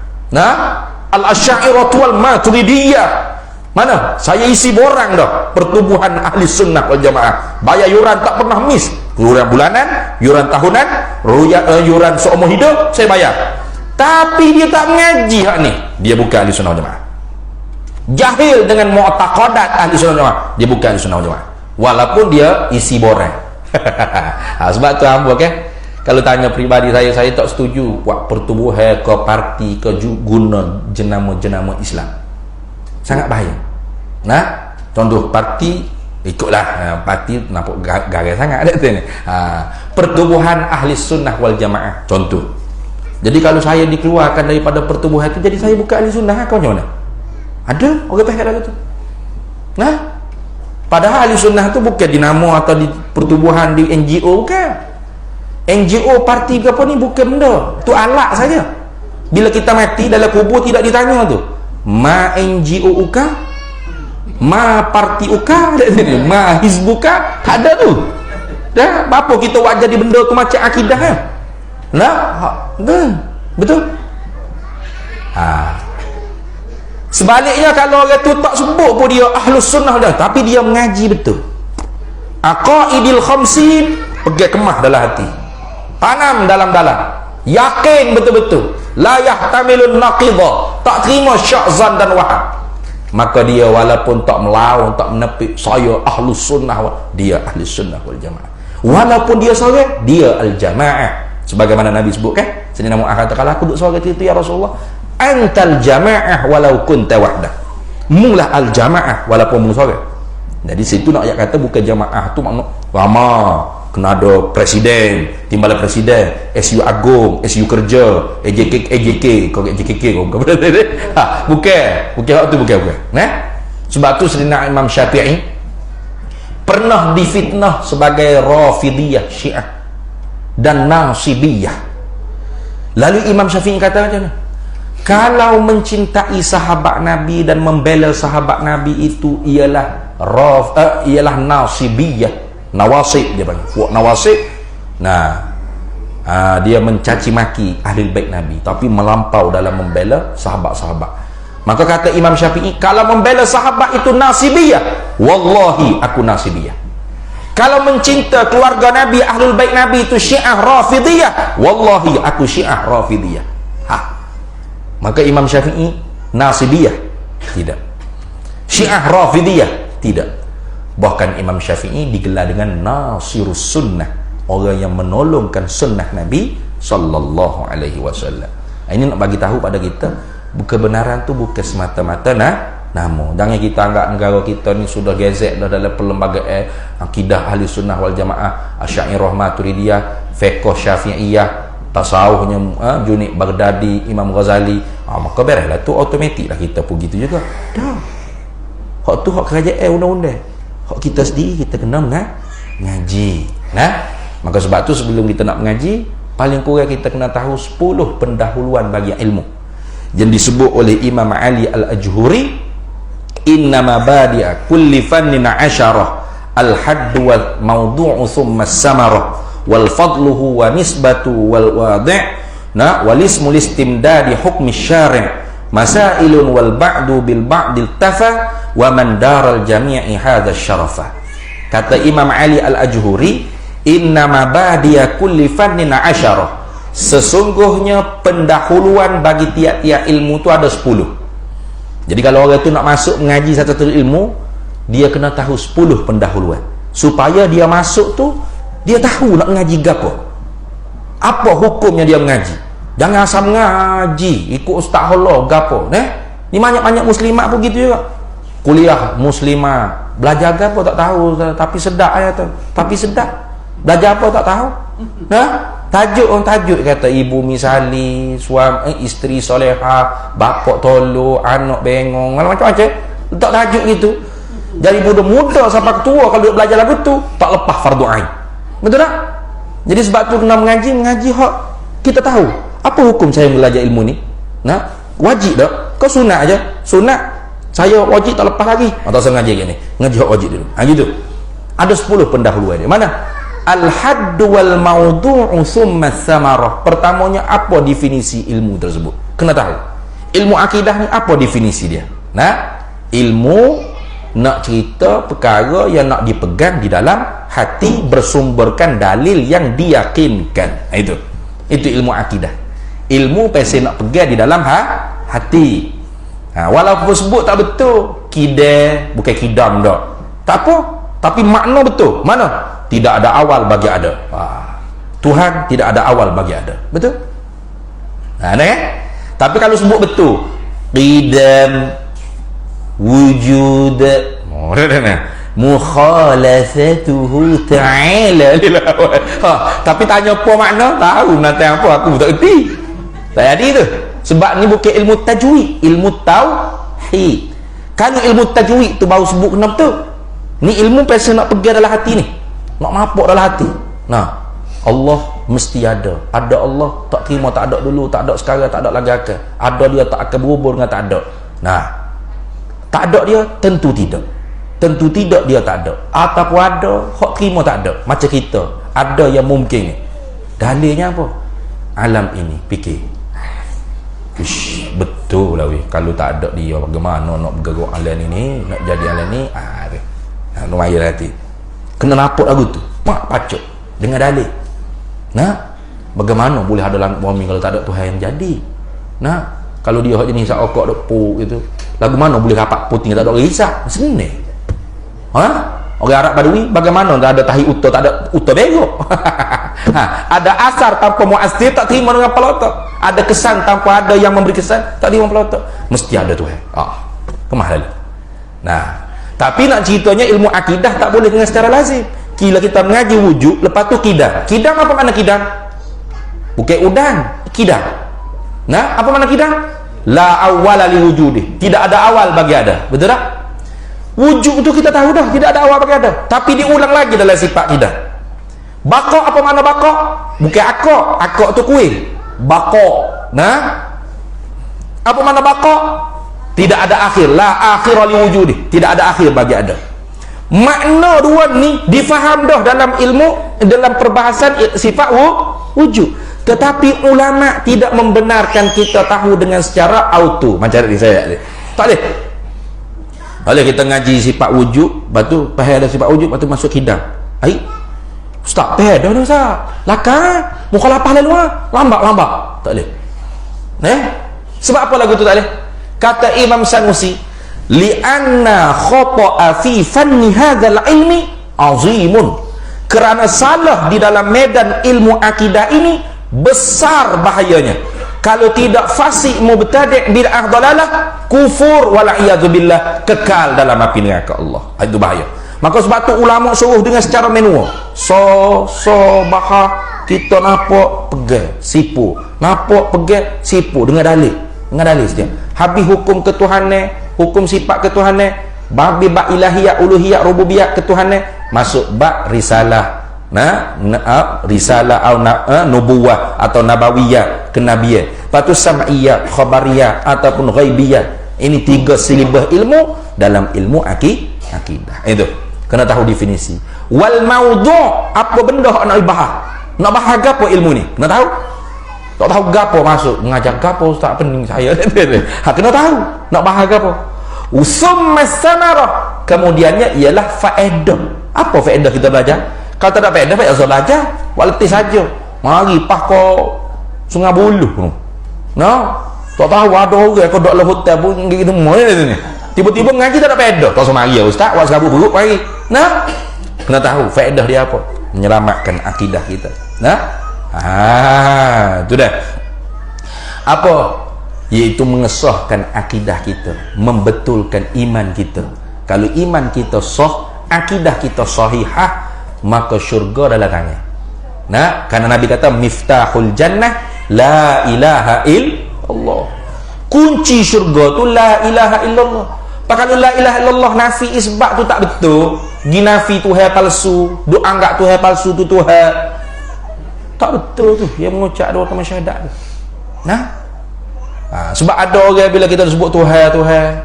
al-asy'ariyah wal maturidiyah. Mana? Saya isi borang dah pertubuhan ahli sunnah wal jamaah. Bayar yuran tak pernah miss. Yuran bulanan, yuran tahunan, yuran seumur hidup saya bayar. Tapi dia tak mengaji hak ni, dia bukan ahli sunnah wal jamaah. Jahil dengan mu'taqadat ahli sunnah wal jamaah, dia bukan ahli sunnah wal jamaah. Walaupun dia isi borang. Sebab tu hamba kalau tanya peribadi saya tak setuju buat pertubuhan ke parti ke guna jenama-jenama Islam. Sangat bahaya. Contoh parti, ikutlah parti nampak gagal sangat ada tu ni. Pertubuhan ahli sunnah wal jamaah contoh. Jadi kalau saya dikeluarkan daripada pertubuhan itu, jadi saya bukan ahli sunnah, kau macam mana? Ada orang pihak lagu tu. Padahal ahli sunnah tu bukan dinamo atau di pertubuhan di NGO, bukan. NGO parti ke apa ni bukan benda, tu alat saja. Bila kita mati dalam kubur tidak ditanya tu ma NGO uka, ma parti uka, ma hizbuka, tak ada tu. Dah apa kita buat jadi benda tu macam akidah kan? Betul. Sebaliknya kalau orang tu tak sebut pun dia ahlus sunnah dah, tapi dia mengaji betul. Aqaidil khamsin, pergi kemah dalam hati, tanam dalam-dalam, yakin betul-betul, la yahtamilun naqidha, tak terima syakzan dan wahab, maka dia walaupun tak melawan, tak menepik saya ahlus sunnah, dia ahli sunnah wal jamaah. Walaupun dia seorang, dia al-jamaah. Sebagaimana Nabi sebut kan, Sayyidina Mu'adz kata, kalau aku duduk seorang itu ya Rasulullah, antal jamaah walau kunta wahdah, mulah al-jamaah walaupun mu seorang. Jadi situ nak ayat kata bukan jamaah tu makna lama, kena ada presiden, timbalan presiden, SU agung, SU kerja, EJK, kau EJKK kau bukan benda bukan hak tu, bukan. Sebab tu Sayyidina Imam Syafi'i pernah difitnah sebagai Rafidiyah Syiah dan Nasibiyah. Lalu Imam Syafi'i kata macam mana? Kalau mencintai sahabat Nabi dan membela sahabat Nabi itu ialah ialah Nasibiyah, nawasib dia panggil, fuak nawasib. Dia mencaci maki ahli bait Nabi, tapi melampau dalam membela sahabat-sahabat. Maka kata Imam Syafi'i, kalau membela sahabat itu nasibiyah, wallahi aku nasibiyah. Kalau mencinta keluarga Nabi, ahlul bait Nabi itu Syiah Rafidiyah, wallahi aku Syiah Rafidiyah. Maka Imam Syafi'i nasibiyah tidak, Syiah Rafidiyah tidak. Bahkan Imam Syafi'i digelar dengan Nasirus Sunnah, orang yang menolongkan sunnah Nabi sallallahu alaihi wasallam. Ini nak bagi tahu pada kita, kebenaran tu bukan semata-mata nama. Jangan kita anggap negara kita ni sudah gezek dah dalam perlembagaan akidah ahli sunnah wal jamaah, Asy'ariyah, Maturidiyah, fiqh Syafi'iyah, tasawufnya Junaid Baghdadi, Imam Ghazali. Maka bereslah tu, automatik lah kita pun gitu juga. Dah. Hak tu hak kerajaan undang-undang. Hak kita sendiri kita kena ngaji. Maka sebab tu sebelum kita nak mengaji, paling kurang kita kena tahu 10 pendahuluan bagi ilmu yang disebut oleh Imam Ali Al-Ajhuri, innama badi'a kulli fannin 'asharah al-hadd wal mawdu'u thumma as-samarah wal fadluhu wa nisbatu wal wadi' wal ismu listimdadi hukmi syari' masailun wal ba'du bil ba'dil tafa wa man daral jami'i hadha syarafa. Kata Imam Ali Al-Ajhuri, innama badiya kulli fannin 'asharah, sesungguhnya pendahuluan bagi tiap-tiap ilmu tu ada 10. Jadi kalau orang tu nak masuk mengaji satu ilmu, dia kena tahu 10 pendahuluan supaya dia masuk tu dia tahu nak mengaji gapo, apa hukumnya dia mengaji. Jangan asal mengaji ikut ustaz Allah gapo. Ni banyak-banyak muslimat pun gitu juga. Kuliah muslimah, belajar gapo tak tahu, tapi sedap ayat tu, tapi sedap. Belajar apa tak tahu. Tajuk kata ibu misali, suami isteri soleha, bapak tolong, anak bengong, macam-macam letak tajuk gitu. Jadi muda-muda sampai tua kalau belajar lagu tu tak lepas fardu ain. Betul tak? Jadi sebab tu kena mengaji hak kita tahu apa hukum saya belajar ilmu ni. Wajib tak? Kau sunat aja. Sunat saya wajib tak lepas lagi. Atau saya ngaji gini. Ngaji hak wajib dulu. Gitu. Ada 10 pendahuluan dia. Mana? Al-hadd wal mawdu'u thumma samarah. Pertamanya apa definisi ilmu tersebut? Kena tahu. Ilmu akidah ni apa definisi dia? Ilmu nak cerita perkara yang nak dipegang di dalam hati bersumberkan dalil yang diyakinkan. Itu ilmu akidah. Ilmu pasal nak pegang di dalam hati. Walaupun sebut tak betul, kidam bukan kidam dak. Tak apa, tapi makna betul. Mana? Tidak ada awal bagi ada. Tuhan tidak ada awal bagi ada. Betul? Tapi kalau sebut betul, qidam, wujud, mukhalafatuhu ta'ala lil awal. Tapi tanya apa makna? Tahu nanti apa aku tak erti. Tak jadi tu. Sebab ni bukan ilmu tajwid, ilmu tauhid. Kalau ilmu tajwid tu baru sebut kena betul. Ni ilmu pasal nak pegang dalam hati ni. Nak mapuk dalam hati. Allah mesti ada. Ada Allah, tak terima tak ada dulu, tak ada sekarang, tak ada lagi akan. Ada dia tak akan berubah dengan tak ada. Tak ada dia tentu tidak. Tentu tidak dia tak ada. Ataupun ada, hak terima tak ada. Macam kita, ada yang mungkin. Dalilnya apa? Alam ini, fikir. Betul lah weh. Kalau tak ada dia, bagaimana nak bergerak alam ini, nak jadi alam ini? Nak air hati. Kena nampak lagu tu, pacuk dengan dalil. Bagaimana boleh ada langit bumi kalau tak ada Tuhan yang jadi? Kalau dia hak jenis okok dok puk gitu, lagu mana boleh rapat puting tak ada orang hisap? Senang. Orang Arab Badui bagaimana tak ada tahi uta, tak ada uta begok. Ada asar tanpa muazzir tak terima dengan pelotok. Ada kesan tanpa ada yang memberi kesan tak terima pelotok. Mesti ada Tuhan. Kemahal. Tapi nak ceritanya ilmu akidah tak boleh dengan secara lazim. Kila kita mengaji wujud, lepas tu kidam. Kidam apa makna kidam? Bukan udan, kidam. Apa makna kidam? La awwala li wujudi. Tidak ada awal bagi ada. Betul tak? Wujud tu kita tahu dah, tidak ada awal bagi ada. Tapi diulang lagi dalam sifat kidam. Bakok apa makna bakok? Bukan akok. Akok tu kuih. Bakok. Apa makna bakok? Tidak ada akhir. La akhir li wujudi. Tidak ada akhir bagi ada. Makna dua ni difaham dah dalam ilmu, dalam perbahasan sifat wujud. Tetapi ulama tidak membenarkan kita tahu dengan secara auto. Macam ni saya tak boleh. Boleh kita ngaji sifat wujud, lepas tu faham ada sifat wujud, lepas tu masuk hidang. Ai, ustaz, dah ustaz. Lakar, mukhalafah lalu lambat. Tak boleh. Sebab apa lagu tu tak boleh? Kata Imam Sanusi, li'anna khata'a fi fanni hadzal ilmi azimun. Kerana salah di dalam medan ilmu akidah ini besar bahayanya. Kalau tidak fasik mubtadi' bid'ah dalalah, kufur wala'iyadzubillah, kekal dalam api neraka Allah. Itu bahaya. Maka sebab tu ulama suruh dengan secara manual. Bahar kita nampak pegang sipu, nampak pegang sipu dengan dalil saja. Habis hukum ketuhanan, hukum sifat ketuhanan, babi bab ilahiyat, uluhiyat, rububiyat ketuhanan, masuk bab risalah. Risalah atau nubuwah atau nabawiyah, kenabian. Lepas tu sam'iyah, khabariyah ataupun ghaibiyah. Ini 3 silibah ilmu dalam ilmu akidah. Itu kena tahu definisi. Wal maudhu', apa benda nak bahas? Nak bahas gapo ilmu ni? Kena tahu. Tak tahu gapo masuk mengajar gapo, ustaz pening saya. Kena tahu nak bahas gapo. Usumma samarah, kemudiannya ialah faedah. Apa faedah kita belajar? Kalau tak ada faedah, baik belajar waleti saja. Mari pas ko Sungai Buloh tu. Tak tahu ada orang kau dok le hotel pun gitu ni. Tiba-tiba ngaji tak ada faedah. Tak semari ya ustaz, wak serabut buruk mari. Kena tahu faedah dia apa? Menyelamatkan akidah kita. Itu dah. Apa? Iaitu mengesahkan akidah kita, membetulkan iman kita. Kalau iman kita sah, akidah kita sahihah, maka syurga dalam tangan. Karena Nabi kata miftahul jannah la ilaha illallah. Kunci syurga tu la ilaha illallah. Kalau la ilaha illallah nafi isbat tu tak betul, ginafi Tuhan palsu, duk anggap Tuhan palsu tu Tuhan, tak betul tu yang mengucap dua kalimah syahadat tu. Sebab ada orang bila kita sebut Tuhan,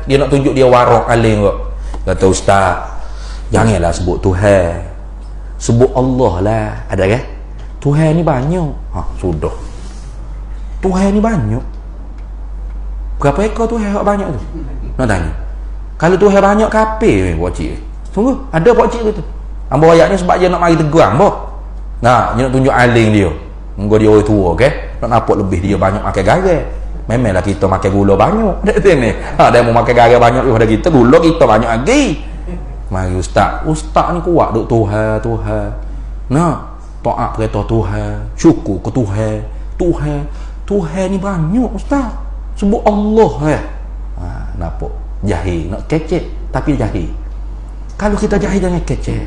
dia nak tunjuk dia warak alim kok. Kata ustaz, janganlah sebut Tuhan, sebut Allah lah. Ada kan? Tuhan ni banyak. Sudah. Tuhan ni banyak. Berapa ekor Tuhan yang banyak tu? Nak tanya. Kalau Tuhan banyak kapir pak cik. Sungguh ada pak cik tu. Ambo ayat ni sebab dia nak mari tegur ambo. Dia nak tunjuk aling dia. Engko dia orang tua, okey? Nak nampak lebih dia banyak makan garam. Memanglah kita makan gula banyak. Dak sini. Dia mau makan garam banyak daripada kita, gula kita banyak lagi. Mari ustaz ni kuat duk Tuhan. Taat perintah Tuhan, syukur ke Tuhan ni banyak ustaz. Sebut Allah nampak jahil, nak kecek tapi jahil. Kalau kita jahil jangan kecek.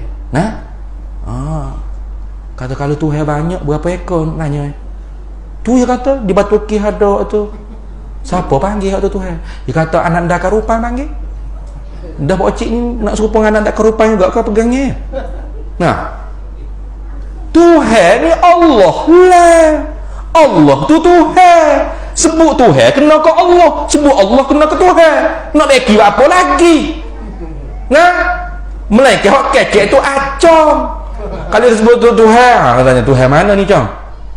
Kata kalau Tuhan banyak berapa ekor nanya. Tu dia kata di Batu Kih ada tu. Siapa panggil tu Tuhan? Dia kata anak dah karupan panggil. Dah pak cik ni nak serupa dengan anak dak kerupan juga kau pegangnya. Tuhan ni Allah lah. Allah tu Tuhan. Sebut Tuhan kena ke Allah, sebut Allah kena ke Tuhan. Nak lagi apa lagi? Melainkan hak kecek tu acong. Kalau disebut Tuhan, katanya Tuhan mana ni cong?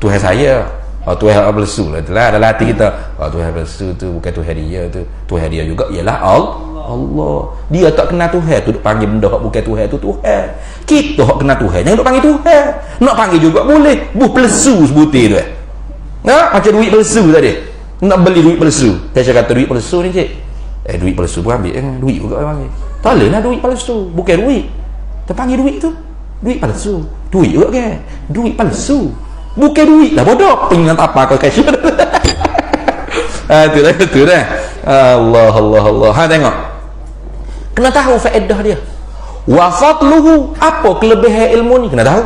Tuhan saya. Tuhan palsu lah itulah dalam hati kita. Tuhan palsu tu bukan Tuhan dia tu. Tuhan dia juga ialah Allah. Dia tak kenal Tuhan tu duk panggil benda hak bukan Tuhan tu Tuhan. Kita hak kenal Tuhan jangan duk panggil Tuhan. Nak panggil juga boleh. Buh palsu sebutir tu. Macam duit palsu tadi. Nak beli duit palsu. Saya kata duit palsu ni cik. Duit palsu pun ambil duit juga panggil. Tak boleh lah duit palsu. Bukan duit. Terpanggil duit tu. Duit palsu. Duit juga kan. Duit palsu. Bukan duit lah bodoh. Pengen apa kau kasih. Itu dah. Allah. Tengok. Kena tahu faedah dia. Wa fadluhu, apa kelebihan ilmu ni? Kena tahu.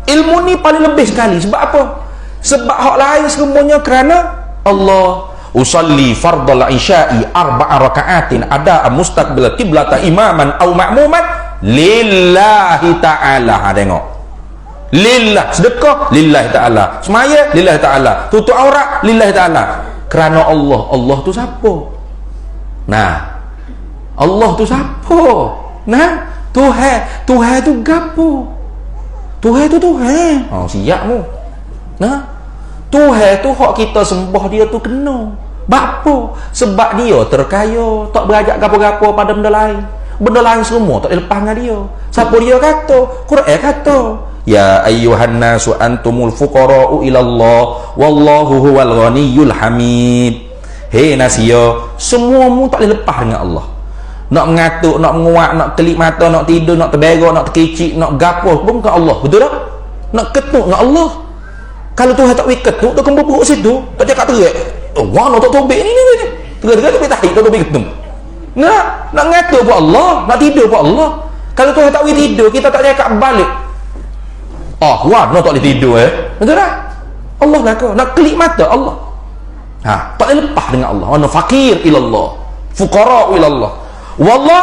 Ilmu ni paling lebih sekali. Sebab apa? Sebab hak lain semuanya kerana Allah. Usalli fardal isya'i 4 raka'atin ada mustaqbil qiblata imaman au ma'muman lillahi ta'ala. Tengok. Lillah, sedekah lillahi ta'ala, semaya lillahi ta'ala, tutup aurat lillahi ta'ala. Kerana Allah. Allah tu siapa? Allah tu siapa? Tuhan tu gapo? Tuhan tu Tuhan. Siap mu. Tuhan tu hak kita sembah dia tu kena. Bapa? Sebab dia terkaya, tak berajak gapo-gapo pada benda lain. Benda lain semua tak dilepas dengan dia. Siapa dia kata? Quran kata, ya ayyuhan nasu antumul fuqara'u ila Allah wallahu huwal ghaniyyul hamid. Hei nasia, semuamu tak boleh lepas dengan Allah. Nak mengatuk, nak menguak, nak kelip mata, nak tidur, nak terberak, nak terkicik, nak gapo pun ke Allah. Betul tak? Nak ketuk dengan Allah. Kalau Tuhan tak boleh ketuk, dia akan berburuk situ. Tak cakap terik. Oh, wah, nak tak tobek ni. Terik-terik tak boleh tarik, tak boleh ketuk. Nak ngatuk pun Allah, nak tidur pun Allah. Kalau Tuhan tak boleh tidur, kita tak cakap balik. Oh, wah, nak tak boleh tidur Betul tak? Allah lah kau. Nak kelip mata Allah. Tak boleh lepas dengan Allah. Ana fakir ilallah, fuqara ilallah. Wallah,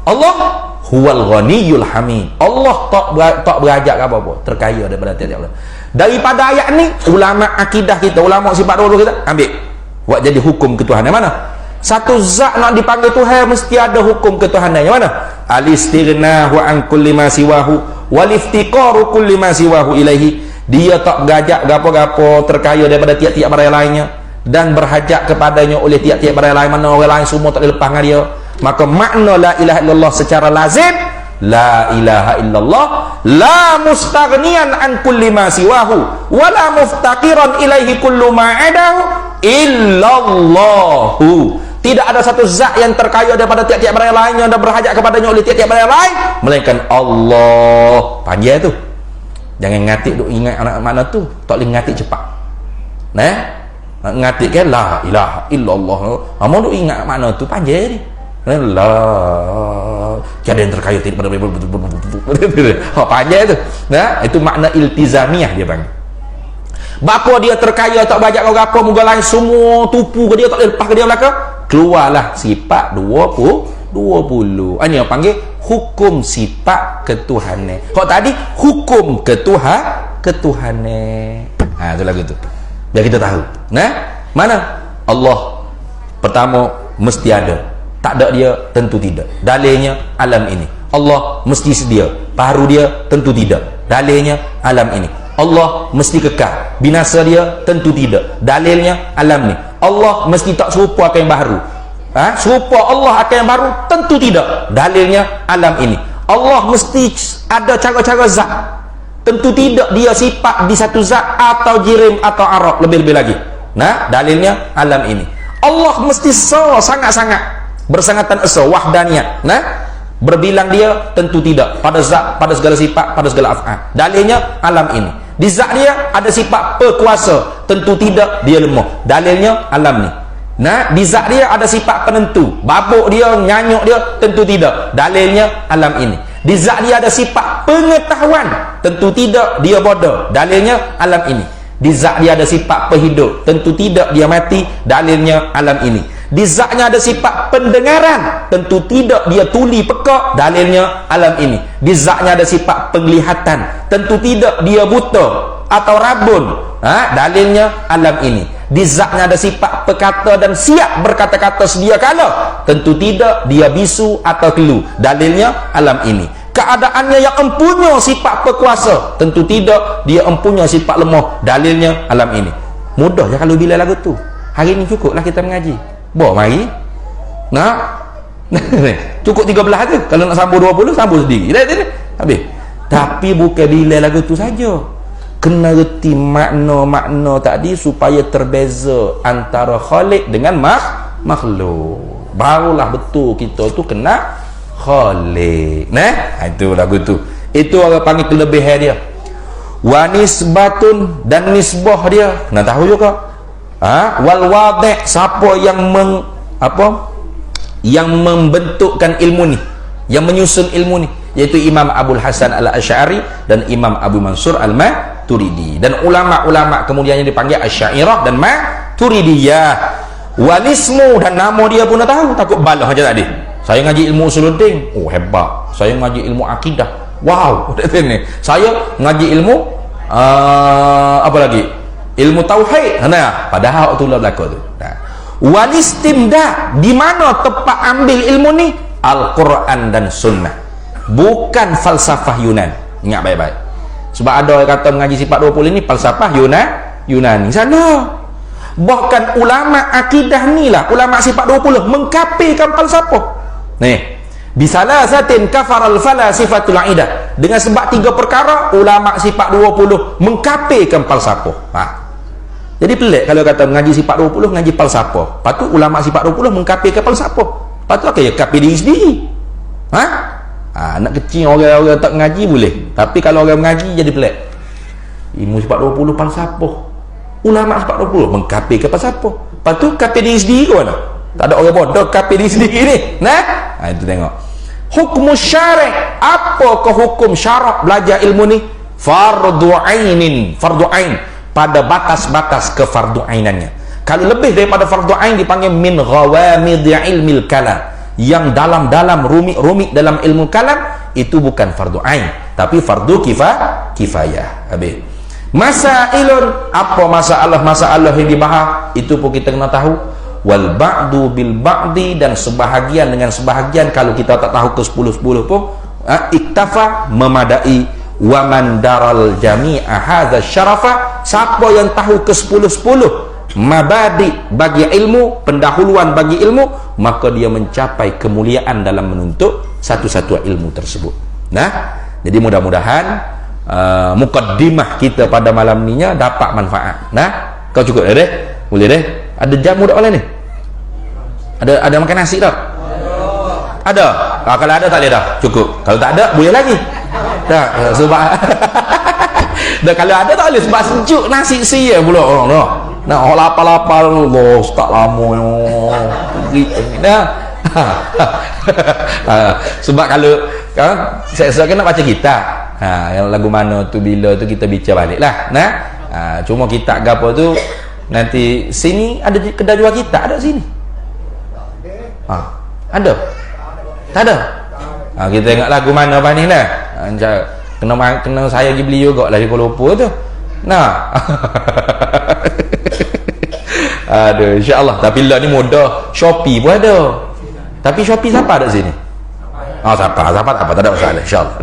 Allah huwal ghaniyyul hamid. Allah tak berajak apa-apa, terkaya daripada tiap-tiap orang. Daripada ayat ni, ulama akidah kita, ulama sifat dulu kita ambil buat jadi hukum ketuhanan mana? Satu zat nak dipanggil Tuhan mesti ada hukum ketuhanan yang mana? Al-istighna'u an kulli ma siwahu wal iftiqaru kulli ma siwahu ilaihi. Dia tak berajak gapo-gapo, terkaya daripada tiap-tiap barang lainnya, dan berhajat kepadanya oleh tiap-tiap barang lain, mana orang lain semua tak boleh lepas dengan dia. Maka makna la ilaha illallah secara lazim, la ilaha illallah la mustaghniyan an kulli ma siwahu wa la muftaqiran ilaihi kullu ma adahu illallahu. Tidak ada satu zat yang terkaya daripada tiap-tiap barang lainnya dan berhajat kepadanya oleh tiap-tiap barang lain melainkan Allah. Panjang tu. Jangan ngatik duk ingat anak mana tu, tak boleh ngatik cepat. Ngatik kan la ilaha illallah. Amun duk ingat makna tu panjang ni. La tiada yang terkaya tidak pada panjang tu. Itu makna iltizamiah dia panggil. Bapa dia terkaya tak bajak kau apa muka lain semua tupu ke dia, tak boleh lepas ke dia belaka. Keluarlah sifat 20. Ini yang panggil hukum sifat ketuhanan. Kau tadi hukum ketuhanan. Itu lagu tu. Biar kita tahu. Mana Allah pertama mesti ada. Tak ada dia tentu tidak. Dalilnya alam ini. Allah mesti sedia. Paru dia tentu tidak. Dalilnya alam ini. Allah mesti kekal. Binasa dia tentu tidak. Dalilnya alam ni. Allah mesti tak serupa akan yang baru. Serupa Allah akan yang baru tentu tidak. Dalilnya alam ini. Allah mesti ada cara-cara zat. Tentu tidak dia sifat di satu zat atau jirim atau arab, lebih-lebih lagi. Dalilnya alam ini. Allah mesti sangat-sangat bersangatan esa wahdaniyat. Berbilang dia tentu tidak, pada zat, pada segala sifat, pada segala af'al. Dalilnya alam ini. Di zat dia ada sifat perkuasa, tentu tidak dia lemah. Dalilnya alam ni. Di zat dia ada sifat penentu, babuk dia, nyanyuk dia, tentu tidak. Dalilnya alam ini. Di zat dia ada sifat pengetahuan, tentu tidak dia bodoh. Dalilnya alam ini. Di zat dia ada sifat penghidup, tentu tidak dia mati. Dalilnya alam ini. Di zatnya ada sifat pendengaran, tentu tidak dia tuli pekak. Dalilnya alam ini. Di zatnya ada sifat penglihatan, tentu tidak dia buta atau rabun. Dalilnya alam ini. Di zatnya ada sifat perkata dan siap berkata-kata sedia kala, tentu tidak dia bisu atau kelu. Dalilnya alam ini. Keadaannya yang empunya sifat perkuasa, tentu tidak dia empunya sifat lemah. Dalilnya alam ini. Mudah je kalau bila lagu tu. Hari ni cukuplah kita mengaji. Bawa mari. Cukup 13 tu. Kalau nak sambung 20, sambung sendiri. Habis. Tapi bukan bila lagu tu saja. Kena reti makna-makna tadi supaya terbeza antara Khalik dengan makhluk. Barulah betul kita tu kena Khalik. Itu lagu tu. Itu orang panggil kelebihan dia. Wa nisbatun, dan nisbah dia. Nak tahu juga? Wal wadih, siapa yang yang membentukkan ilmu ni, yang menyusun ilmu ni, yaitu Imam Abul Hasan Al-Asy'ari dan Imam Abu Mansur Al-Maturidi, dan ulama-ulama kemudian yang dipanggil Asy'ariyah dan Maturidiyah. Walismu, dan nama dia pun dah tahu, takut balah aja tadi. Saya ngaji ilmu usuluddin, hebat. Saya ngaji ilmu akidah, wow. Saya ngaji ilmu apa lagi? Ilmu tauhid. Padahal tu lah belaka tu. Walistimda, di mana tempat ambil ilmu ni? Al-Quran dan Sunnah, bukan falsafah Yunan. Ingat baik-baik. Sebab ada yang kata mengaji sifat 20 ni falsafah Yunani. Sana. Bahkan ulama akidah ni lah, ulama sifat 20 mengkafirkan falsafah. Nih, bisalasatin kafaral falasifatul aidah. Dengan sebab 3 perkara ulama sifat 20 mengkafirkan falsafah. Jadi pelik kalau kata mengaji sifat 20 mengaji falsafah. Lepas tu ulama sifat 20 mengkafirkan falsafah. Lepas tu ya kafir diri sendiri. Anak kecil orang-orang tak mengaji boleh. Tapi kalau orang mengaji jadi pelik. Ilmu sifat 20 falsafah. Ulama sifat 20 mengkafirkan falsafah. Lepas tu kafir diri sendiri ke mana? Tak ada orang bodoh kafir diri sendiri ni. Itu tengok. Hukum syar'i. Apakah hukum syarak belajar ilmu ni? Fardu ainin. Fardu ain. Pada batas-batas kefardu'ainannya. Kalau lebih daripada fardu ain dipanggil min ghawamid ilmil kalam. Yang dalam-dalam rumit-rumit dalam ilmu kalam itu bukan fardu ain, tapi fardu kifayah. Habis. Masailun, apa masalah yang dibahas itu pun kita kena tahu. Wal ba'du bil ba'di, dan sebahagian dengan sebahagian kalau kita tak tahu ke 10 pun iktafa, memadai. Wa man daral jami'a hadza syarafa, siapa yang tahu ke 10 mabadi bagi ilmu, pendahuluan bagi ilmu, maka dia mencapai kemuliaan dalam menuntut satu-satu ilmu tersebut. Jadi mudah-mudahan mukaddimah kita pada malam ni dapat manfaat. Kau cukup dah deh? Boleh deh? Ada jamu dak boleh ni? Ada makan nasi tak? Ada. Kalau ada tak boleh dah. Cukup. Kalau tak ada boleh lagi. Dah sebab dah kalau ada tak boleh sebab sejuk nasi sia pula orang dah. Nak lapar-lapar Allah tak lama dah. Sebab kalau saya nak baca kitab. Yang lagu mana tu bila tu kita bicara baliklah. Cuma kitab gapo tu nanti sini ada kedai jual kitab ada sini. Ada? Tak ada? Kita tengok lagu mana apa ni dah. Kena saya pergi beli juga lah di Kuala Lumpur tu. Aduh, insya-Allah. Tapi lah ni mudah. Shopee pun ada. Tapi Shopee siapa ada sini? Siapa tak ada masalah, insya-Allah.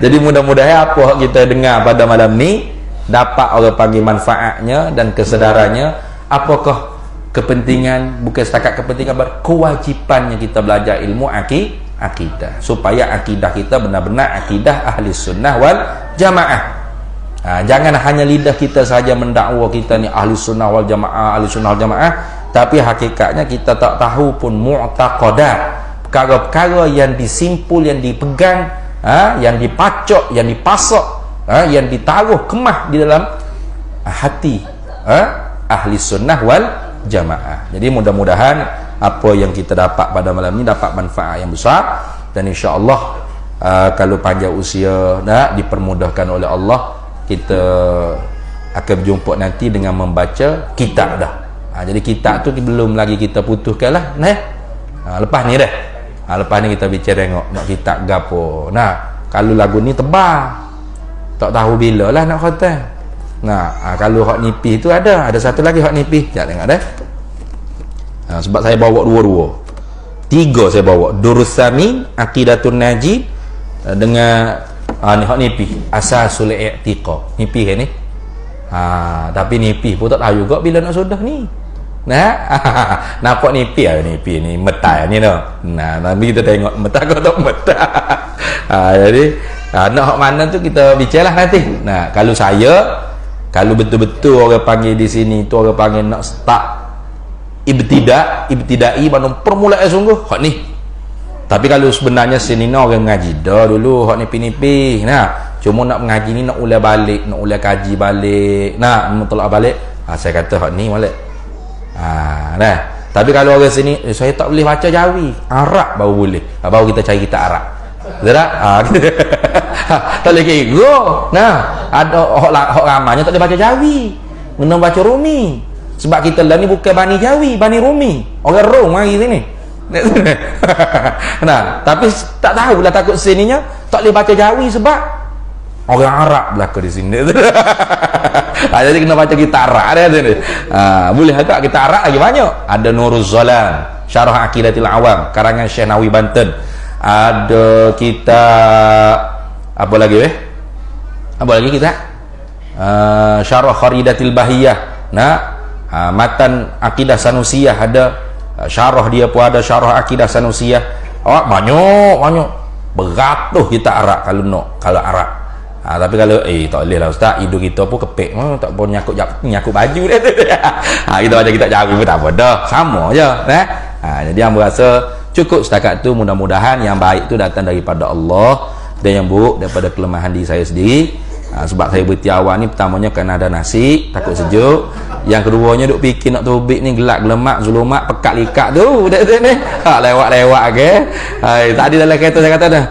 Jadi mudah-mudahan apa kita dengar pada malam ni dapat orang panggil manfaatnya dan kesedarannya. Apakah kepentingan, bukan setakat kepentingan, kewajipannya kita belajar ilmu akidah, supaya akidah kita benar-benar akidah ahli sunnah wal jamaah. Jangan hanya lidah kita saja mendakwa kita ni ahli sunnah wal jamaah, tapi hakikatnya kita tak tahu pun mu'taqadat, perkara-perkara yang disimpul, yang dipegang, yang dipacok, yang dipasok, yang ditaruh kemah di dalam hati ahli sunnah wal jamaah. Jadi mudah-mudahan apa yang kita dapat pada malam ini dapat manfaat yang besar, dan insya-Allah kalau panjang usia dipermudahkan oleh Allah, kita akan berjumpa nanti dengan membaca kitab dah. Jadi kitab tu belum lagi kita putuskan lah. Lepas ni dah. Lepas ni kita bicara tengok nak kitab gapo. Kalau lagu ni tebal, tak tahu bila lah nak khatam. Kalau hak nipis tu ada satu lagi hak nipis. Sekejap tengok dah. Sebab saya bawa dua-dua. 3 saya bawa. Durussami, Aqidatun Najib, dengan ni hak nipis, Asasul I'tiqad. Nipis kan ni? Tapi nipis pun tak tahu juga bila nak sudah ni. Nampak nipis ni metai ni dah. Nanti kita tengok metai ke tak metai. Jadi nak hak mana tu kita bicaralah nanti. Kalau betul-betul orang panggil di sini tu orang panggil nak start ibtidai mana permulaan sungguh hak ni. Tapi kalau sebenarnya sini orang mengaji dah dulu hak nipi-nipi. Cuma nak mengaji ni nak ulang balik, nak ulang kaji balik, mentolak balik. Saya kata hak ni balik. Tapi kalau orang sini saya tak boleh baca Jawi, Arab baru boleh. Baru kita cari kita Arab. Betul tak? Tak boleh kira. Ada hak ramanya tak boleh baca Jawi. Kena baca Rumi. Sebab kita lah ni bukan Bani Jawi, Bani Rumi. Orang Rom mari sini. Tapi tak tahu lah, takut sininya tak boleh baca Jawi sebab orang Arab belaka di sini. Jadi kena baca kitab Arab ada sini. Boleh agak kitab Arab lagi banyak. Ada Nuruz Zalam, Syarah Aqidatil Awam, karangan Syekh Nawawi Banten. Ada kitab apa lagi Apa lagi kitab? Syarah Kharidatil Bahiyah. Matan Akidah Sanusiyah ada, syarah dia pun ada, syarah Akidah Sanusiyah. Banyak beratus kita arak kalau arak. Tapi kalau tak boleh lah ustaz, hidup kita pun kepek, tak boleh nyakut baju dia tu. Kita baca kita jauh pun tak apa dah, sama je. Jadi yang berasa cukup setakat tu, mudah-mudahan yang baik tu datang daripada Allah dan yang buruk daripada kelemahan diri saya sendiri. Sebab saya berhenti awal ni, pertamanya kerana ada nasi, takut sejuk. Yang keduanya duk fikir nak tubik ni, gelap gelemak zulumat pekat likat tu ni. Lewat-lewat ke. Tadi dalam kereta saya kata dah,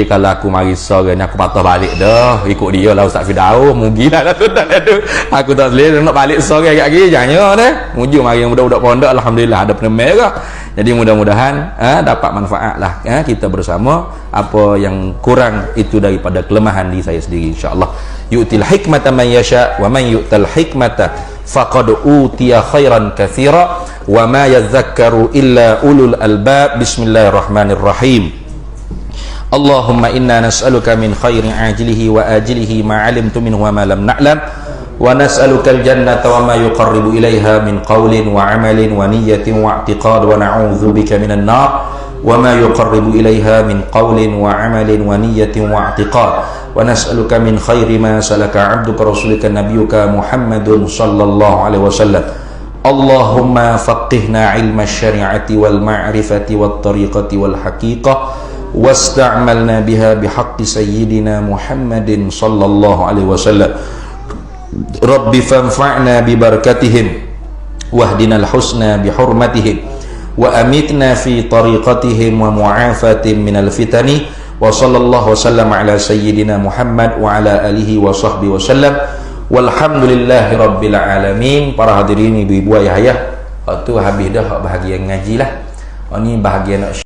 kalau aku mari sore ni aku patah balik dah, ikut dia lah Ustaz Firdaus, mungkin lah tu tak ada. Aku tak boleh nak balik sore lagi jangan dah. Muju mari yang budak-budak pondok, alhamdulillah ada penemel ke. Jadi mudah-mudahan dapat manfaat lah kita bersama. Apa yang kurang itu daripada kelemahan diri saya sendiri, insyaallah. Yu'til hikmata man yasha wa man yu'tal hikmata faqad utiya khairan katsira wa ma yadhakkaru illa ulul albab. Bismillahirrahmanirrahim. Allahumma inna nas'aluka min khairi ajilihi wa ajilihi ma 'alimtu minhu wa ma lam na'lam, wa nas'aluka al-jannata wa ma yuqarribu ilaiha min qawlin wa 'amalin wa niyyatin wa i'tiqad, wa na'udzu bika minan nar wa ma yuqarribu ilaiha min qawlin wa 'amalin wa niyyatin wa i'tiqad, wa nas'aluka min khairi ma salaka 'abduka rasulika nabiyyuka Muhammadun sallallahu alaihi wasallam. Allahumma faqihna 'ilma asy-syari'ati wal ma'rifati wat tariqati wal haqiqah wasta'malna biha bihaqqi sayyidina Muhammadin sallallahu alaihi wasallam. Rabbi fanfa'na bi barakatihim wahdinal husna bi hurmatihim wa amitna fi tariqatihim wa mu'afatin minal fitani wa sallallahu wasallam ala sayyidina Muhammad wa ala alihi wa sahbihi wasallam walhamdulillahi rabbil alamin. Para hadirin, ibu-ibu, ayah-ayah, waktu habis dah bahagian ngaji lah. Ini bahagian nak